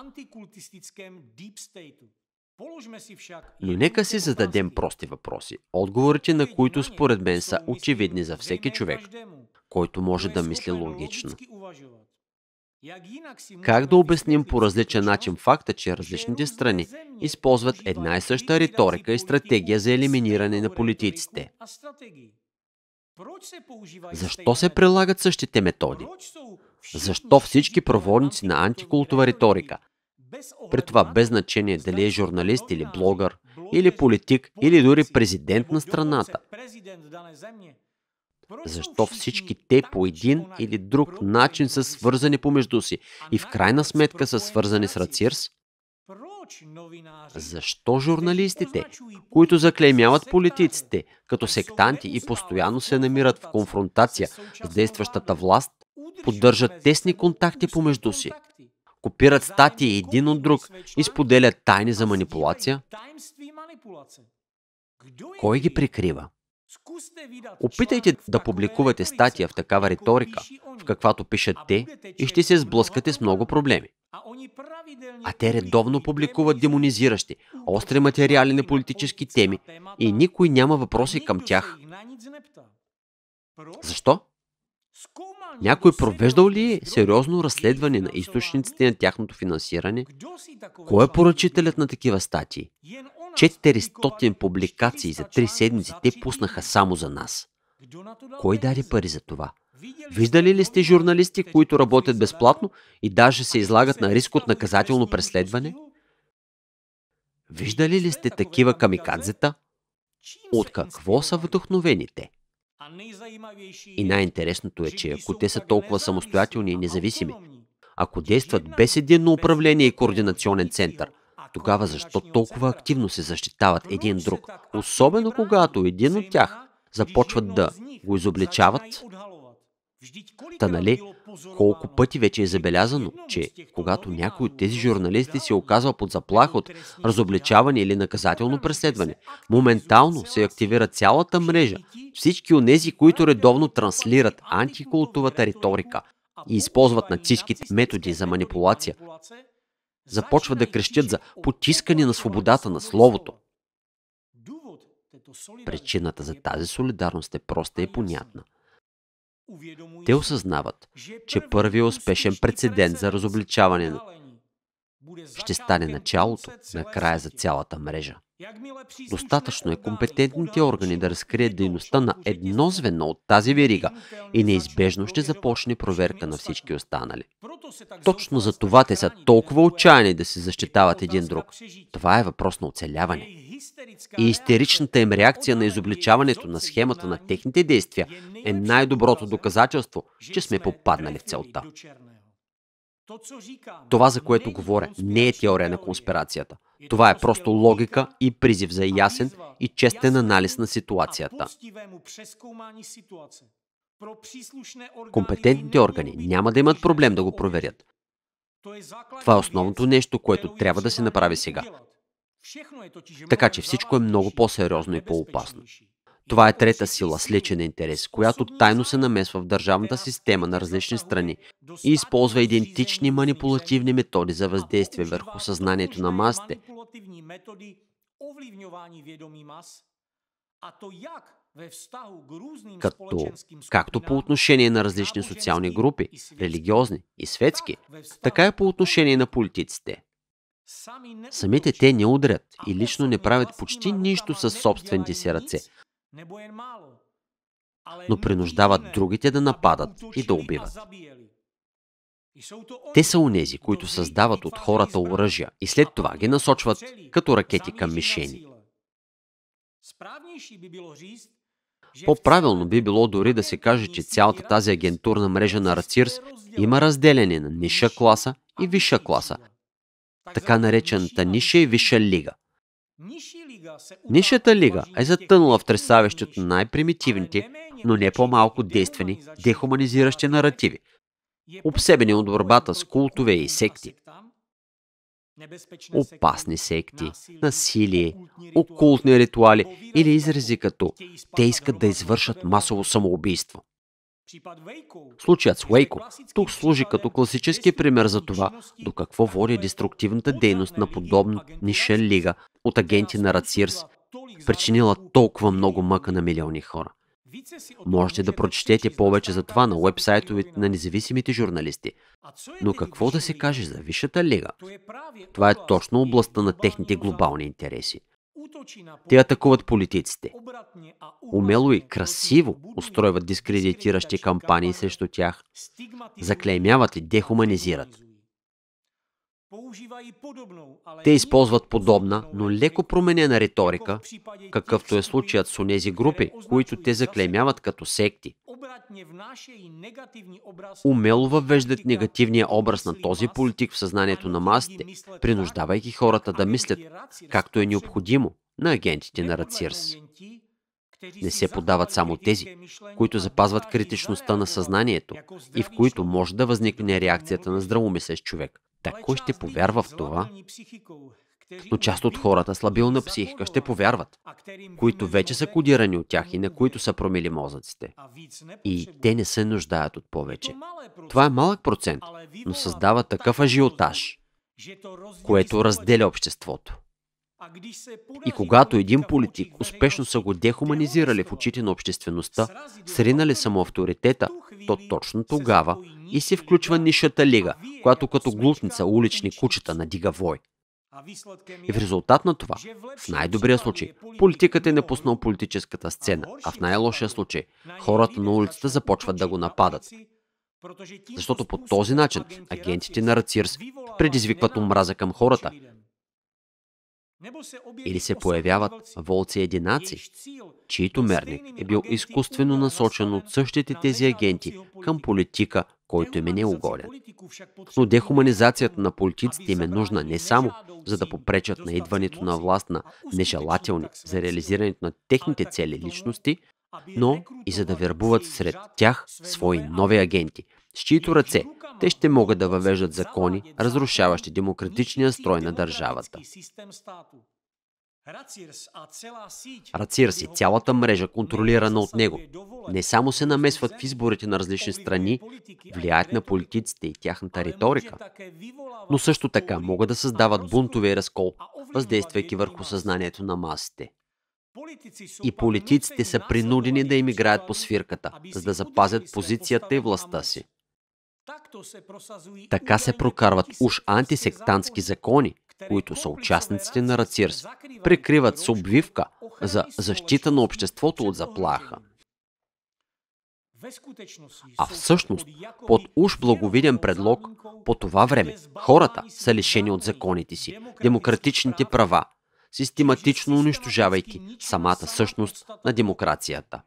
Но нека си зададем прости въпроси, отговорите на които според мен са очевидни за всеки човек, който може да мисли логично. Как да обясним по различен начин факта, че различните страни използват една и съща риторика и стратегия за елиминиране на политиците? Защо се прилагат същите методи? Защо всички проводници на антикултова риторика, при това без значение дали е журналист или блогър, или политик, или дори президент на страната, защо всички те по един или друг начин са свързани помежду си и в крайна сметка са свързани с Рацирс? Защо журналистите, които заклеймяват политиците като сектанти и постоянно се намират в конфронтация с действащата власт, поддържат тесни контакти помежду си, копират статии един от друг и споделят тайни за манипулация? Кой ги прикрива? Опитайте да публикувате статия в такава риторика, в каквато пишат те, и ще се сблъскате с много проблеми. А те редовно публикуват демонизиращи, остри материали на политически теми и никой няма въпроси към тях. Защо? Някой провеждал ли е сериозно разследване на източниците на тяхното финансиране? Кой е поръчителят на такива статии? 400 публикации за 3 седмици те пуснаха само за нас. Кой даде пари за това? Виждали ли сте журналисти, които работят безплатно и даже се излагат на риск от наказателно преследване? Виждали ли сте такива камикадзета? От какво са вдъхновени те? И най-интересното е, че ако те са толкова самостоятелни и независими, ако действат без единно управление и координационен център, тогава защо толкова активно се защитават един друг, особено когато един от тях започват да го изобличават? Та нали, колко пъти вече е забелязано, че когато някой от тези журналисти се оказва под заплаха от разобличаване или наказателно преследване, моментално се активира цялата мрежа, всички онези, които редовно транслират антикултовата риторика и използват нацистските методи за манипулация, започват да крещят за потискане на свободата на словото. Причината за тази солидарност е проста и понятна. Те осъзнават, че първият успешен прецедент за разобличаване ще стане началото на края за цялата мрежа. Достатъчно е компетентните органи да разкрият дейността на едно звено от тази верига и неизбежно ще започне проверка на всички останали. Точно за това те са толкова отчаяни да се защитават един друг. Това е въпрос на оцеляване. И истеричната им реакция на изобличаването на схемата на техните действия е най-доброто доказателство, че сме попаднали в целта. Това, за което говоря, не е теория на конспирацията. Това е просто логика и призив за ясен и честен анализ на ситуацията. Компетентните органи няма да имат проблем да го проверят. Това е основното нещо, което трябва да се направи сега. Така че всичко е много по-сериозно и по-опасно. Това е трета сила с личен интерес, която тайно се намесва в държавната система на различни страни и използва идентични манипулативни методи за въздействие върху съзнанието на масите, както по отношение на различни социални групи, религиозни и светски, така и по отношение на политиците. Самите те не удрят и лично не правят почти нищо със собствените си ръце, но принуждават другите да нападат и да убиват. Те са онези, които създават от хората оръжия и след това ги насочват като ракети към мишени. По-правилно би било дори да се каже, че цялата тази агентурна мрежа на Рацирс има разделение на ниша класа и висша класа, така наречената ниша и висша лига. Нишата лига е затънала в тресавището на най-примитивните, но не по-малко действени, дехуманизиращи наративи, обсебени от борбата с култове и секти. Опасни секти, насилие, окултни ритуали или изрази като «те искат да извършат масово самоубийство». Случаят с Уейко тук служи като класически пример за това, до какво води деструктивната дейност на подобна ниша лига от агенти на Рацирс, причинила толкова много мъка на милиони хора. Можете да прочетете повече за това на уебсайтовете на независимите журналисти. Но какво да се каже за Висшата лига? Това е точно областта на техните глобални интереси. Те атакуват политиците. Умело и красиво устройват дискредитиращи кампании срещу тях, заклеймяват и дехуманизират. Те използват подобна, но леко променена риторика, какъвто е случаят с онези групи, които те заклеймяват като секти. Умело въвеждат негативния образ на този политик в съзнанието на масите, принуждавайки хората да мислят, както е необходимо, на агентите на Рацирс. Не се подават само тези, които запазват критичността на съзнанието и в които може да възникне реакцията на здравомислещ човек. Кой ще повярва в това? Но част от хората с лабилна психика ще повярват, които вече са кодирани от тях и на които са промили мозъците. И те не се нуждаят от повече. Това е малък процент, но създава такъв ажиотаж, което разделя обществото. И когато един политик успешно са го дехуманизирали в очите на обществеността, сринали само авторитета, то точно тогава и се включва нишата лига, която като глутница улични кучета надига вой. И в резултат на това, в най-добрия случай, политикът е напуснал политическата сцена, а в най-лошия случай, хората на улицата започват да го нападат. Защото по този начин агентите на Рацирс предизвикват омраза към хората. Или се появяват волци-единаци, чието мерник е бил изкуствено насочен от същите тези агенти към политика, който им е неугоден. Но дехуманизацията на политиците им е нужна не само за да попречат на идването на власт на нежелателни за реализирането на техните цели личности, но и за да вербуват сред тях свои нови агенти, с чието ръце те ще могат да въвеждат закони, разрушаващи демократичния строй на държавата. Рацирс и цялата мрежа, контролирана от него, не само се намесват в изборите на различни страни, влияят на политиците и тяхната риторика, но също така могат да създават бунтове и разкол, въздействайки върху съзнанието на масите. И политиците са принудени да им играят по свирката, за да запазят позицията и властта си. Така се прокарват уж антисектантски закони, които са участниците на Рацирс, прикриват с обвивка за защита на обществото от заплаха. А всъщност, под уж благовиден предлог, по това време хората са лишени от законите си, демократичните права, систематично унищожавайки самата същност на демокрацията.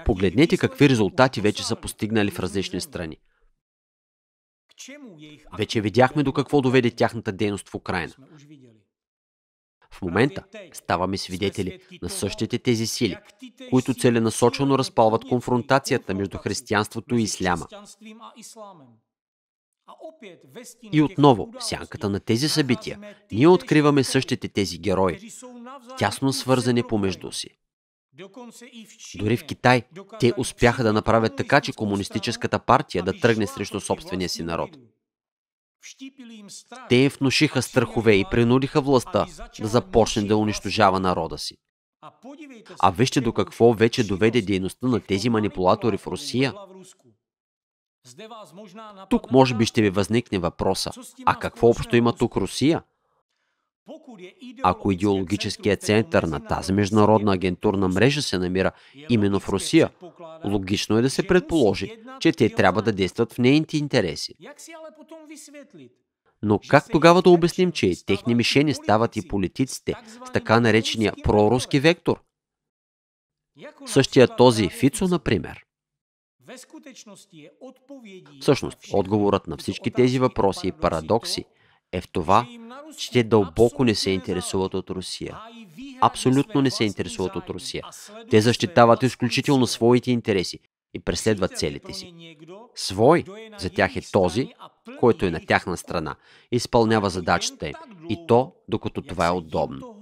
Погледнете какви резултати вече са постигнали в различни страни. Вече видяхме до какво доведе тяхната дейност в Украйна. В момента ставаме свидетели на същите тези сили, които целенасочено разпалват конфронтацията между християнството и исляма. И отново, в сянката на тези събития, ние откриваме същите тези герои, тясно свързани помежду си. Дори в Китай те успяха да направят така, че комунистическата партия да тръгне срещу собствения си народ. Те им внушиха страхове и принудиха властта да започне да унищожава народа си. А вижте до какво вече доведе дейността на тези манипулатори в Русия. Тук може би ще ви възникне въпроса, а какво общо има тук Русия? Ако идеологическият център на тази международна агентурна мрежа се намира именно в Русия, логично е да се предположи, че те трябва да действат в нейните интереси. Но как тогава да обясним, че техни мишени стават и политиците с така наречения проруски вектор? Същия този Фицо, например. Всъщност, отговорът на всички тези въпроси и парадокси е в това, че те дълбоко не се интересуват от Русия. Абсолютно не се интересуват от Русия. Те защитават изключително своите интереси и преследват целите си. Свой за тях е този, който е на тяхна страна и изпълнява задачата им. И то, докато това е удобно.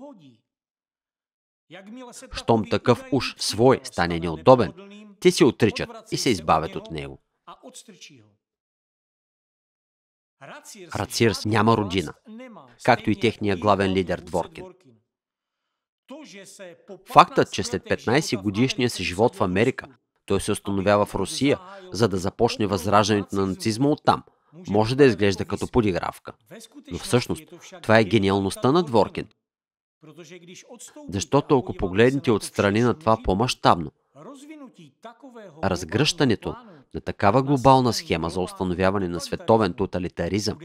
Щом такъв уж свой стане неудобен, те се отричат и се избавят от него. Рацирс няма родина, както и техния главен лидер Дворкин. Фактът, че след 15 годишния си живот в Америка, той се установява в Русия, за да започне възраждането на нацизма оттам, може да изглежда като подигравка. Но всъщност, това е гениалността на Дворкин. Защото ако погледнете отстрани на това по-мащабно, разгръщането на такава глобална схема за установяване на световен тоталитаризъм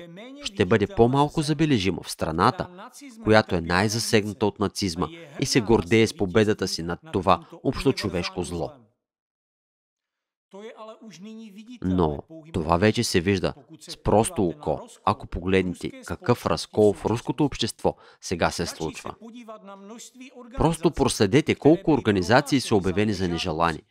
ще бъде по-малко забележимо в страната, която е най-засегната от нацизма и се гордее с победата си над това общочовешко зло. Но това вече се вижда с просто око, ако погледнете какъв разкол в руското общество сега се случва. Просто проследете колко организации са обявени за нежелани,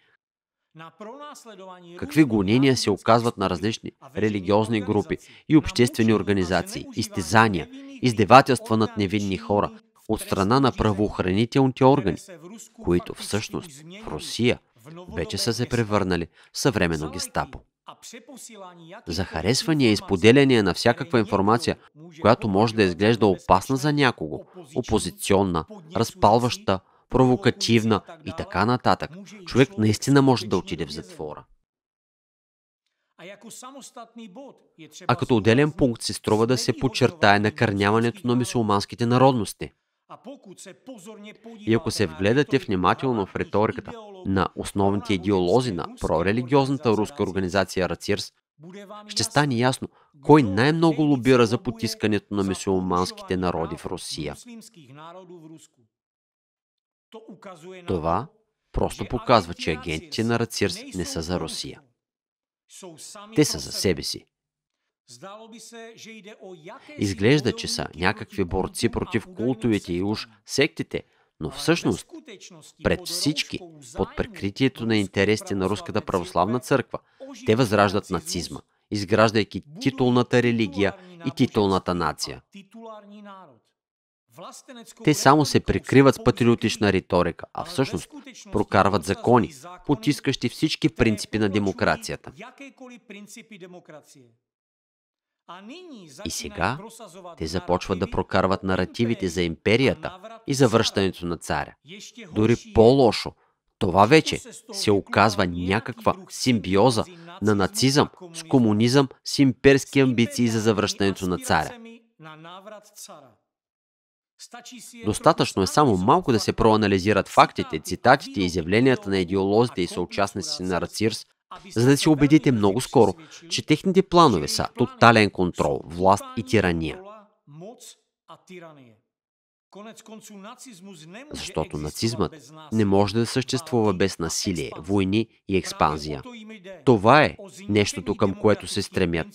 какви гонения се оказват на различни религиозни групи и обществени организации, изтезания, издевателства над невинни хора от страна на правоохранителните органи, които всъщност в Русия вече са се превърнали в съвременно гестапо. За харесване и споделяне на всякаква информация, която може да изглежда опасна за някого, опозиционна, разпалваща, провокативна и така нататък, човек наистина може да отиде в затвора. А като отделен пункт се струва да се подчертае накърняването на мюсюлманските народности. И ако се вгледате внимателно в риториката на основните идеолози на прорелигиозната руска организация Рацирс, ще стане ясно кой най-много лобира за потискането на мюсюлманските народи в Русия. Това просто показва, че агентите на Рацирс не са за Русия. Те са за себе си. Изглежда, че са някакви борци против култовете и уж сектите, но всъщност пред всички, под прикритието на интересите на Руската православна църква, те възраждат нацизма, изграждайки титулната религия и титулната нация. Те само се прикриват с патриотична риторика, а всъщност прокарват закони, потискащи всички принципи на демокрацията. И сега те започват да прокарват наративите за империята и за връщането на царя. Дори по-лошо, Това вече се оказва някаква симбиоза на нацизъм с комунизъм с имперски амбиции за завръщането на царя. Достатъчно е само малко да се проанализират фактите, цитатите и изявленията на идеолозите и съучастници на Рацирс, за да се убедите много скоро, че техните планове са тотален контрол, власт и тирания. Защото нацизмът не може да съществува без насилие, войни и експанзия. Това е нещото, към което се стремят.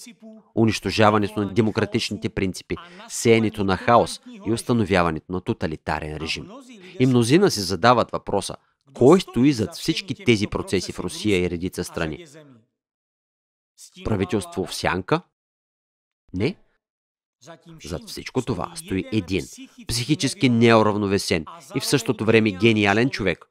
Унищожаването на демократичните принципи, сеенето на хаос и установяването на тоталитарен режим. И мнозина се задават въпроса: кой стои зад всички тези процеси в Русия и редица страни? Правителство в сянка? Не. Зад всичко това стои един, психически неуравновесен и в същото време гениален човек,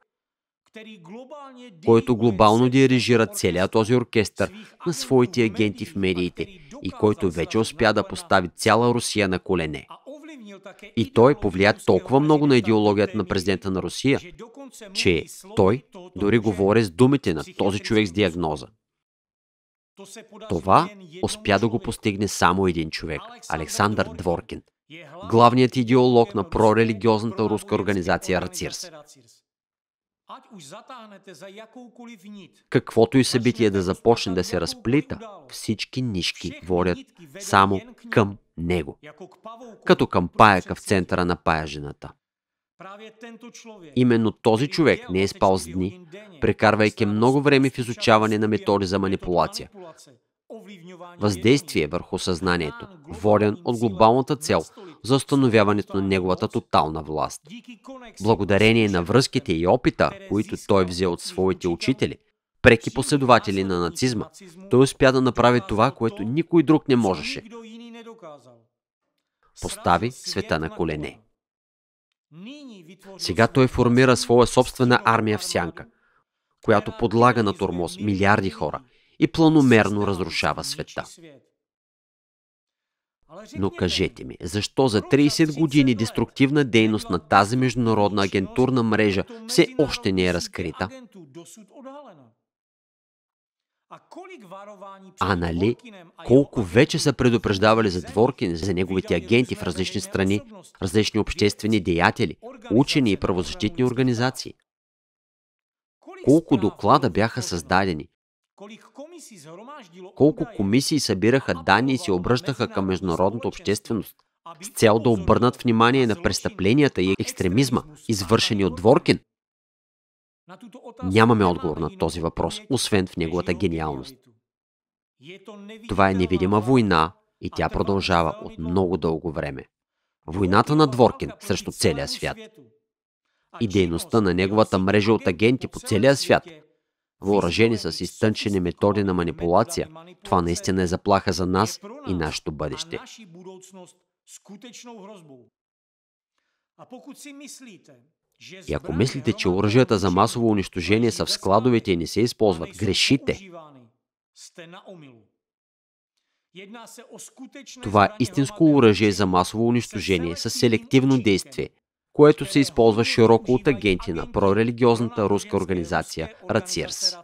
който глобално дирижира целият този оркестър на своите агенти в медиите и който вече успя да постави цяла Русия на колене. И той повлия толкова много на идеологията на президента на Русия, че той дори говори с думите на този човек с диагноза. Това успя да го постигне само един човек – Александър Дворкин, главният идеолог на прорелигиозната руска организация Рацирс. Каквото и събитие да започне да се разплита, всички нишки водят само към него, като към паяка в центъра на паяжината. Именно този човек не е спал с дни, прекарвайки много време в изучаване на методи за манипулация. Въздействие върху съзнанието, воден от глобалната цел за установяването на неговата тотална власт. Благодарение на връзките и опита, които той взе от своите учители, преки последователи на нацизма, той успя да направи това, което никой друг не можеше. Постави света на колене. Сега той формира своя собствена армия в сянка, която подлага на тормоз милиарди хора и планомерно разрушава света. Но кажете ми, защо за 30 години деструктивна дейност на тази международна агентурна мрежа все още не е разкрита? А нали, колко вече са предупреждавали за Дворкин, за неговите агенти в различни страни, различни обществени деятели, учени и правозащитни организации? Колко доклада бяха създадени? Колко комисии събираха данни и се обръщаха към международната общественост с цел да обърнат внимание на престъпленията и екстремизма, извършени от Дворкин? Нямаме отговор на този въпрос, освен в неговата гениалност. Това е невидима война и тя продължава от много дълго време. Войната на Дворкин срещу целия свят. И дейността на неговата мрежа от агенти по целия свят, въоръжени с изтънчени методи на манипулация, това наистина е заплаха за нас и нашето бъдеще. И ако мислите, че оръжията за масово унищожение са в складовете и не се използват, грешите. Това е истинско оръжие за масово унищожение с селективно действие, което се използва широко от агенти на прорелигиозната руска организация Рацирс.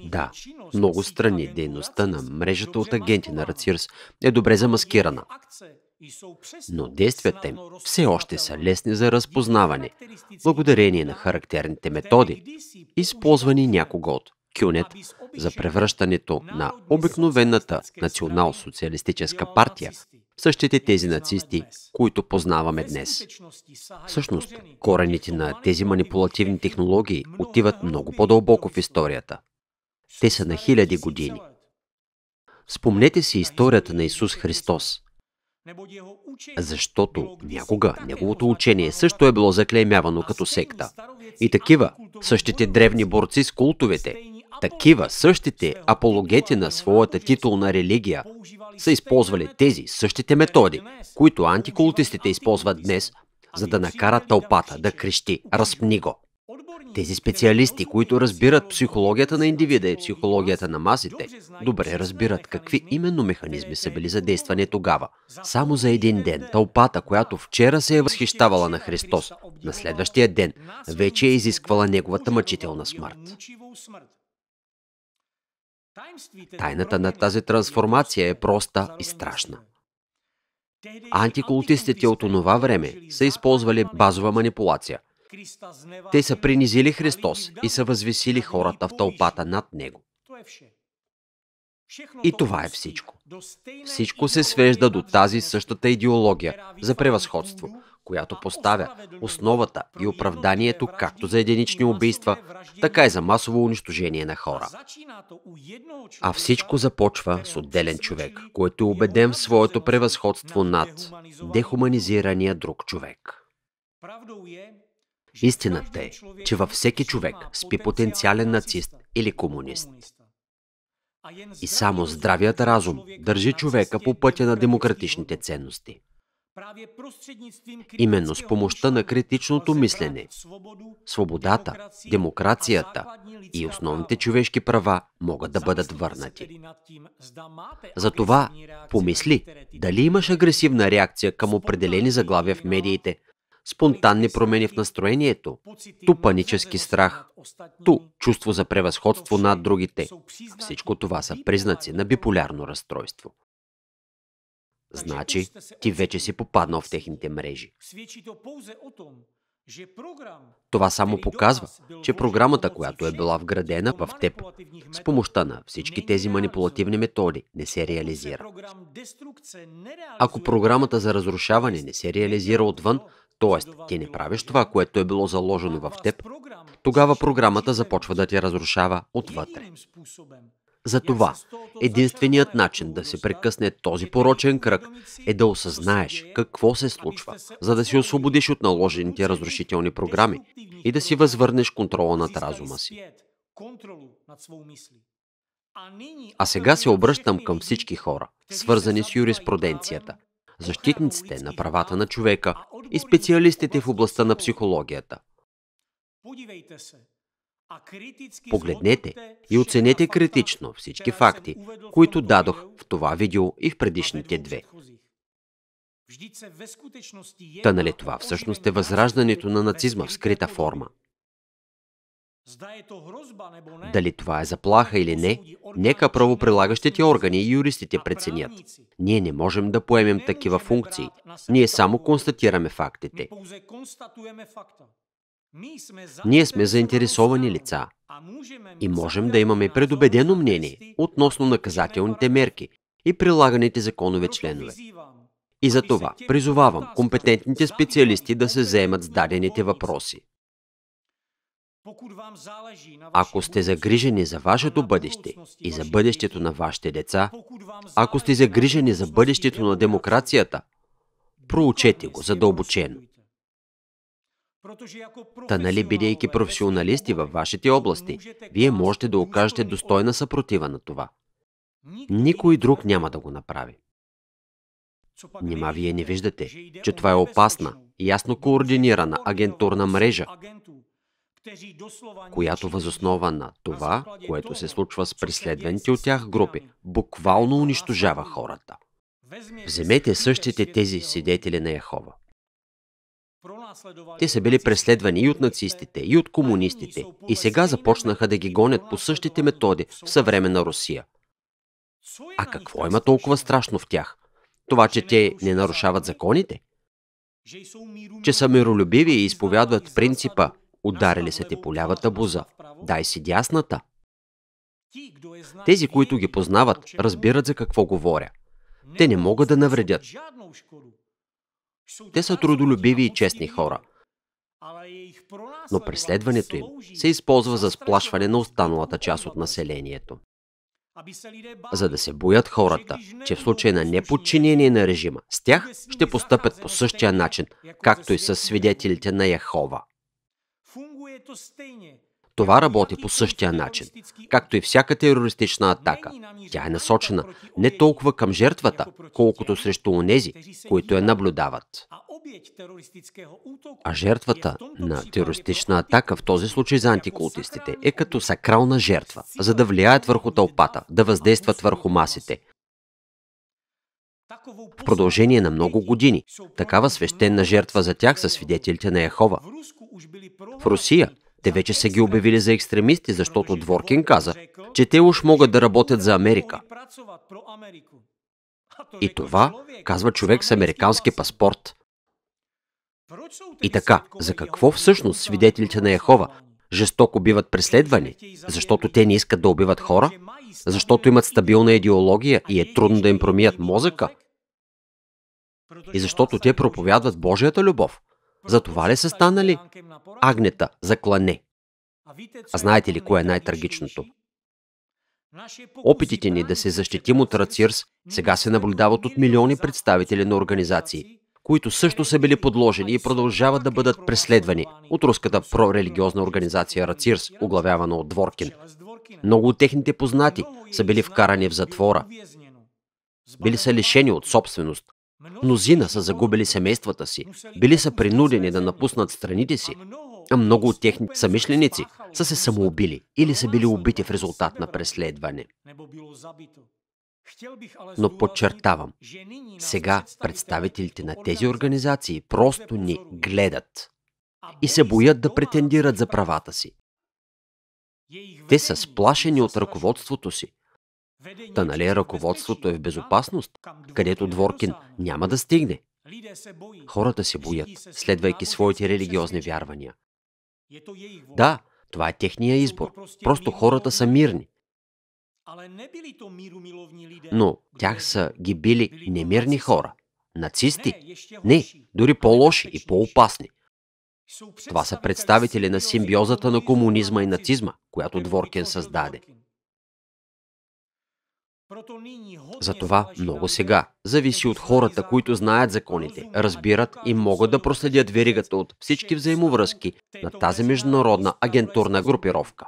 Да, в много страни дейността на мрежата от агенти на Рацирс е добре замаскирана, но действията им все още са лесни за разпознаване, благодарение на характерните методи, използвани някога от Кюнет за превръщането на обикновената национал-социалистическа партия в същите тези нацисти, които познаваме днес. Всъщност, корените на тези манипулативни технологии отиват много по-дълбоко в историята. Те са на хиляди години. Спомнете си историята на Исус Христос. Защото някога неговото учение също е било заклеймявано като секта. И такива, същите древни борци с култовете, такива, същите апологети на своята титулна религия, са използвали тези същите методи, които антикултистите използват днес, за да накарат тълпата да крещи: "Разпни го!" Тези специалисти, които разбират психологията на индивида и психологията на масите, добре разбират какви именно механизми са били задействани тогава. Само за един ден тълпата, която вчера се е възхищавала на Христос, на следващия ден вече е изисквала неговата мъчителна смърт. Тайната на тази трансформация е проста и страшна. Антикултистите от онова време са използвали базова манипулация. Те са принизили Христос и са възвисили хората в тълпата над Него. И това е всичко. Всичко се свежда до тази същата идеология за превъзходство, която поставя основата и оправданието както за единични убийства, така и за масово унищожение на хора. А всичко започва с отделен човек, който е убеден в своето превъзходство над дехуманизирания друг човек. Истината е, че във всеки човек спи потенциален нацист или комунист. И само здравият разум държи човека по пътя на демократичните ценности. Именно с помощта на критичното мислене, свободата, демокрацията и основните човешки права могат да бъдат върнати. Затова помисли, дали имаш агресивна реакция към определени заглавия в медиите, спонтанни промени в настроението, ту панически страх, ту чувство за превъзходство над другите. Всичко това са признаци на биполярно разстройство. Значи, ти вече си попаднал в техните мрежи. Това само показва, че програмата, която е била вградена в теб, с помощта на всички тези манипулативни методи, не се реализира. Ако програмата за разрушаване не се реализира отвън, т.е. ти не правиш това, което е било заложено в теб, тогава програмата започва да те разрушава отвътре. Затова единственият начин да се прекъсне този порочен кръг е да осъзнаеш какво се случва, за да се освободиш от наложените разрушителни програми и да си възвърнеш контрола над разума си. А сега се обръщам към всички хора, свързани с юриспруденцията, защитниците на правата на човека и специалистите в областта на психологията. Погледнете и оценете критично всички факти, които дадох в това видео и в предишните две. Та нали това всъщност е възраждането на нацизма в скрита форма? Дали това е заплаха или не, нека правоприлагащите органи и юристите преценят. Ние не можем да поемем такива функции. Ние само констатираме фактите. Ние сме заинтересовани лица и можем да имаме предубедено мнение относно наказателните мерки и прилаганите законови членове. И за това призовавам компетентните специалисти да се заемат с дадените въпроси. Ако сте загрижени за вашето бъдеще и за бъдещето на вашите деца, ако сте загрижени за бъдещето на демокрацията, проучете го задълбочено. Та нали, бидейки професионалисти във вашите области, вие можете да окажете достойна съпротива на това. Никой друг няма да го направи. Нима вие не виждате, че това е опасна, ясно координирана агентурна мрежа, която възоснова на това, което се случва с преследваните от тях групи, буквално унищожава хората. Вземете същите тези свидетели на Йехова. Те са били преследвани и от нацистите, и от комунистите, и сега започнаха да ги гонят по същите методи в съвременна Русия. А какво има толкова страшно в тях? Това, че те не нарушават законите? Че са миролюбиви и изповядват принципа "ударили са те по лявата буза, дай си дясната"? Тези, които ги познават, разбират за какво говоря. Те не могат да навредят. Те са трудолюбиви и честни хора. Но преследването им се използва за сплашване на останалата част от населението. За да се боят хората, че в случай на неподчинение на режима, с тях ще постъпят по същия начин, както и с свидетелите на Йехова. Това работи по същия начин, както и всяка терористична атака. Тя е насочена не толкова към жертвата, колкото срещу онези, които я наблюдават. А жертвата на терористична атака в този случай за антикултистите е като сакрална жертва, за да влияят върху тълпата, да въздействат върху масите. В продължение на много години, такава свещена жертва за тях са свидетелите на Йехова. В Русия те вече са ги обявили за екстремисти, защото Дворкин каза, че те уж могат да работят за Америка. И това казва човек с американски паспорт. И така, за какво всъщност свидетелите на Йехова жестоко биват преследвани? Защото те не искат да убиват хора? Защото имат стабилна идеология и е трудно да им промият мозъка? И защото те проповядват Божията любов? За това ли са станали агнета за клане? А знаете ли кое е най-трагичното? Опитите ни да се защитим от Рацирс сега се наблюдават от милиони представители на организации, които също са били подложени и продължават да бъдат преследвани от руската прорелигиозна организация Рацирс, оглавявана от Дворкин. Много от техните познати са били вкарани в затвора. Били са лишени от собственост. Мнозина са загубили семействата си, били са принудени да напуснат страните си, а много от техните съмишленици са се самоубили или са били убити в резултат на преследване. Но подчертавам, сега представителите на тези организации просто ни гледат и се боят да претендират за правата си. Те са сплашени от ръководството си. Та нали ръководството е в безопасност, където Дворкин няма да стигне? Хората се боят, следвайки своите религиозни вярвания. Да, това е техния избор. Просто хората са мирни. Но тях са ги били немирни хора. Нацисти? Не, дори по-лоши и по-опасни. Това са представители на симбиозата на комунизма и нацизма, която Дворкин създаде. Затова много сега зависи от хората, които знаят законите, разбират и могат да проследят веригата от всички взаимовръзки на тази международна агентурна групировка.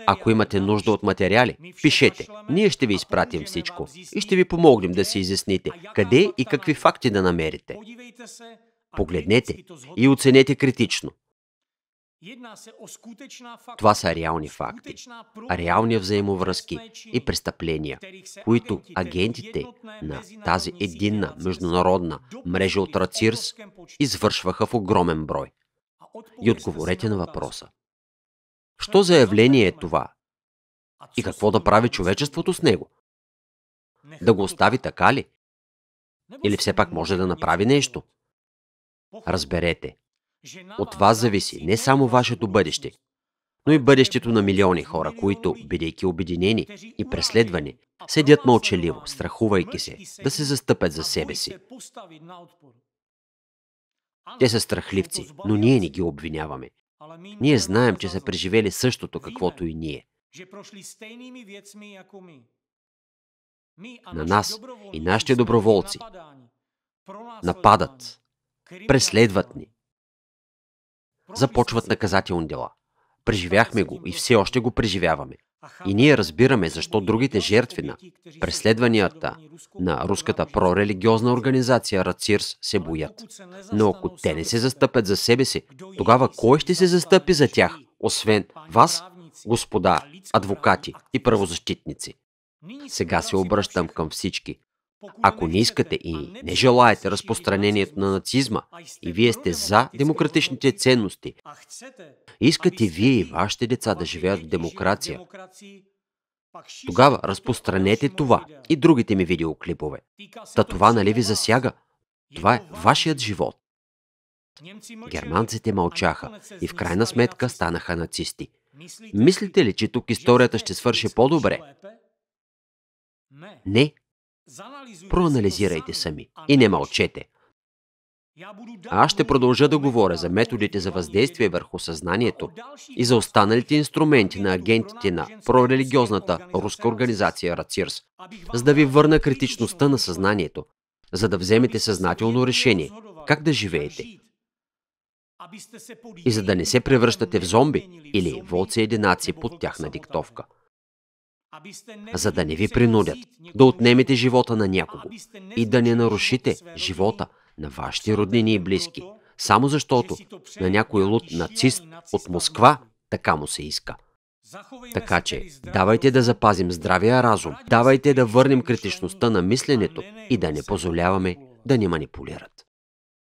Ако имате нужда от материали, пишете. Ние ще ви изпратим всичко и ще ви помогнем да си изясните къде и какви факти да намерите. Погледнете и оценете критично. Това са реални факти, реални взаимовръзки и престъпления, които агентите на тази единна международна мрежа от Рацирс извършваха в огромен брой. И отговорете на въпроса. Що за явление е това? И какво да прави човечеството с него? Да го остави така ли? Или все пак може да направи нещо? Разберете, от вас зависи не само вашето бъдеще, но и бъдещето на милиони хора, които, бидейки обединени и преследвани, седят мълчаливо, страхувайки се да се застъпят за себе си. Те са страхливци, но ние не ги обвиняваме. Ние знаем, че са преживели същото, каквото и ние. На нас и нашите доброволци нападат, преследват ни, започват наказателни дела. Преживяхме го и все още го преживяваме. И ние разбираме защо другите жертви на преследванията на руската прорелигиозна организация Рацирс се боят. Но ако те не се застъпят за себе си, тогава кой ще се застъпи за тях, освен вас, господа, адвокати и правозащитници? Сега се обръщам към всички. Ако не искате и не желаете разпространението на нацизма и вие сте за демократичните ценности, искате вие и вашите деца да живеят в демокрация, тогава разпространете това и другите ми видеоклипове. Та това нали ви засяга? Това е вашият живот. Германците мълчаха и в крайна сметка станаха нацисти. Мислите ли, че тук историята ще свърши по-добре? Не. Проанализирайте сами и не мълчете. Аз ще продължа да говоря за методите за въздействие върху съзнанието и за останалите инструменти на агентите на прорелигиозната руска организация Рацирс, за да ви върна критичността на съзнанието, за да вземете съзнателно решение как да живеете и за да не се превръщате в зомби или вълци-единаци под тяхна диктовка. за да не ви принудят да отнемете живота на някого и да не нарушите живота на вашите роднини и близки, само защото на някой луд нацист от Москва така му се иска. Така че, давайте да запазим здравия разум, давайте да върнем критичността на мисленето и да не позволяваме да ни манипулират.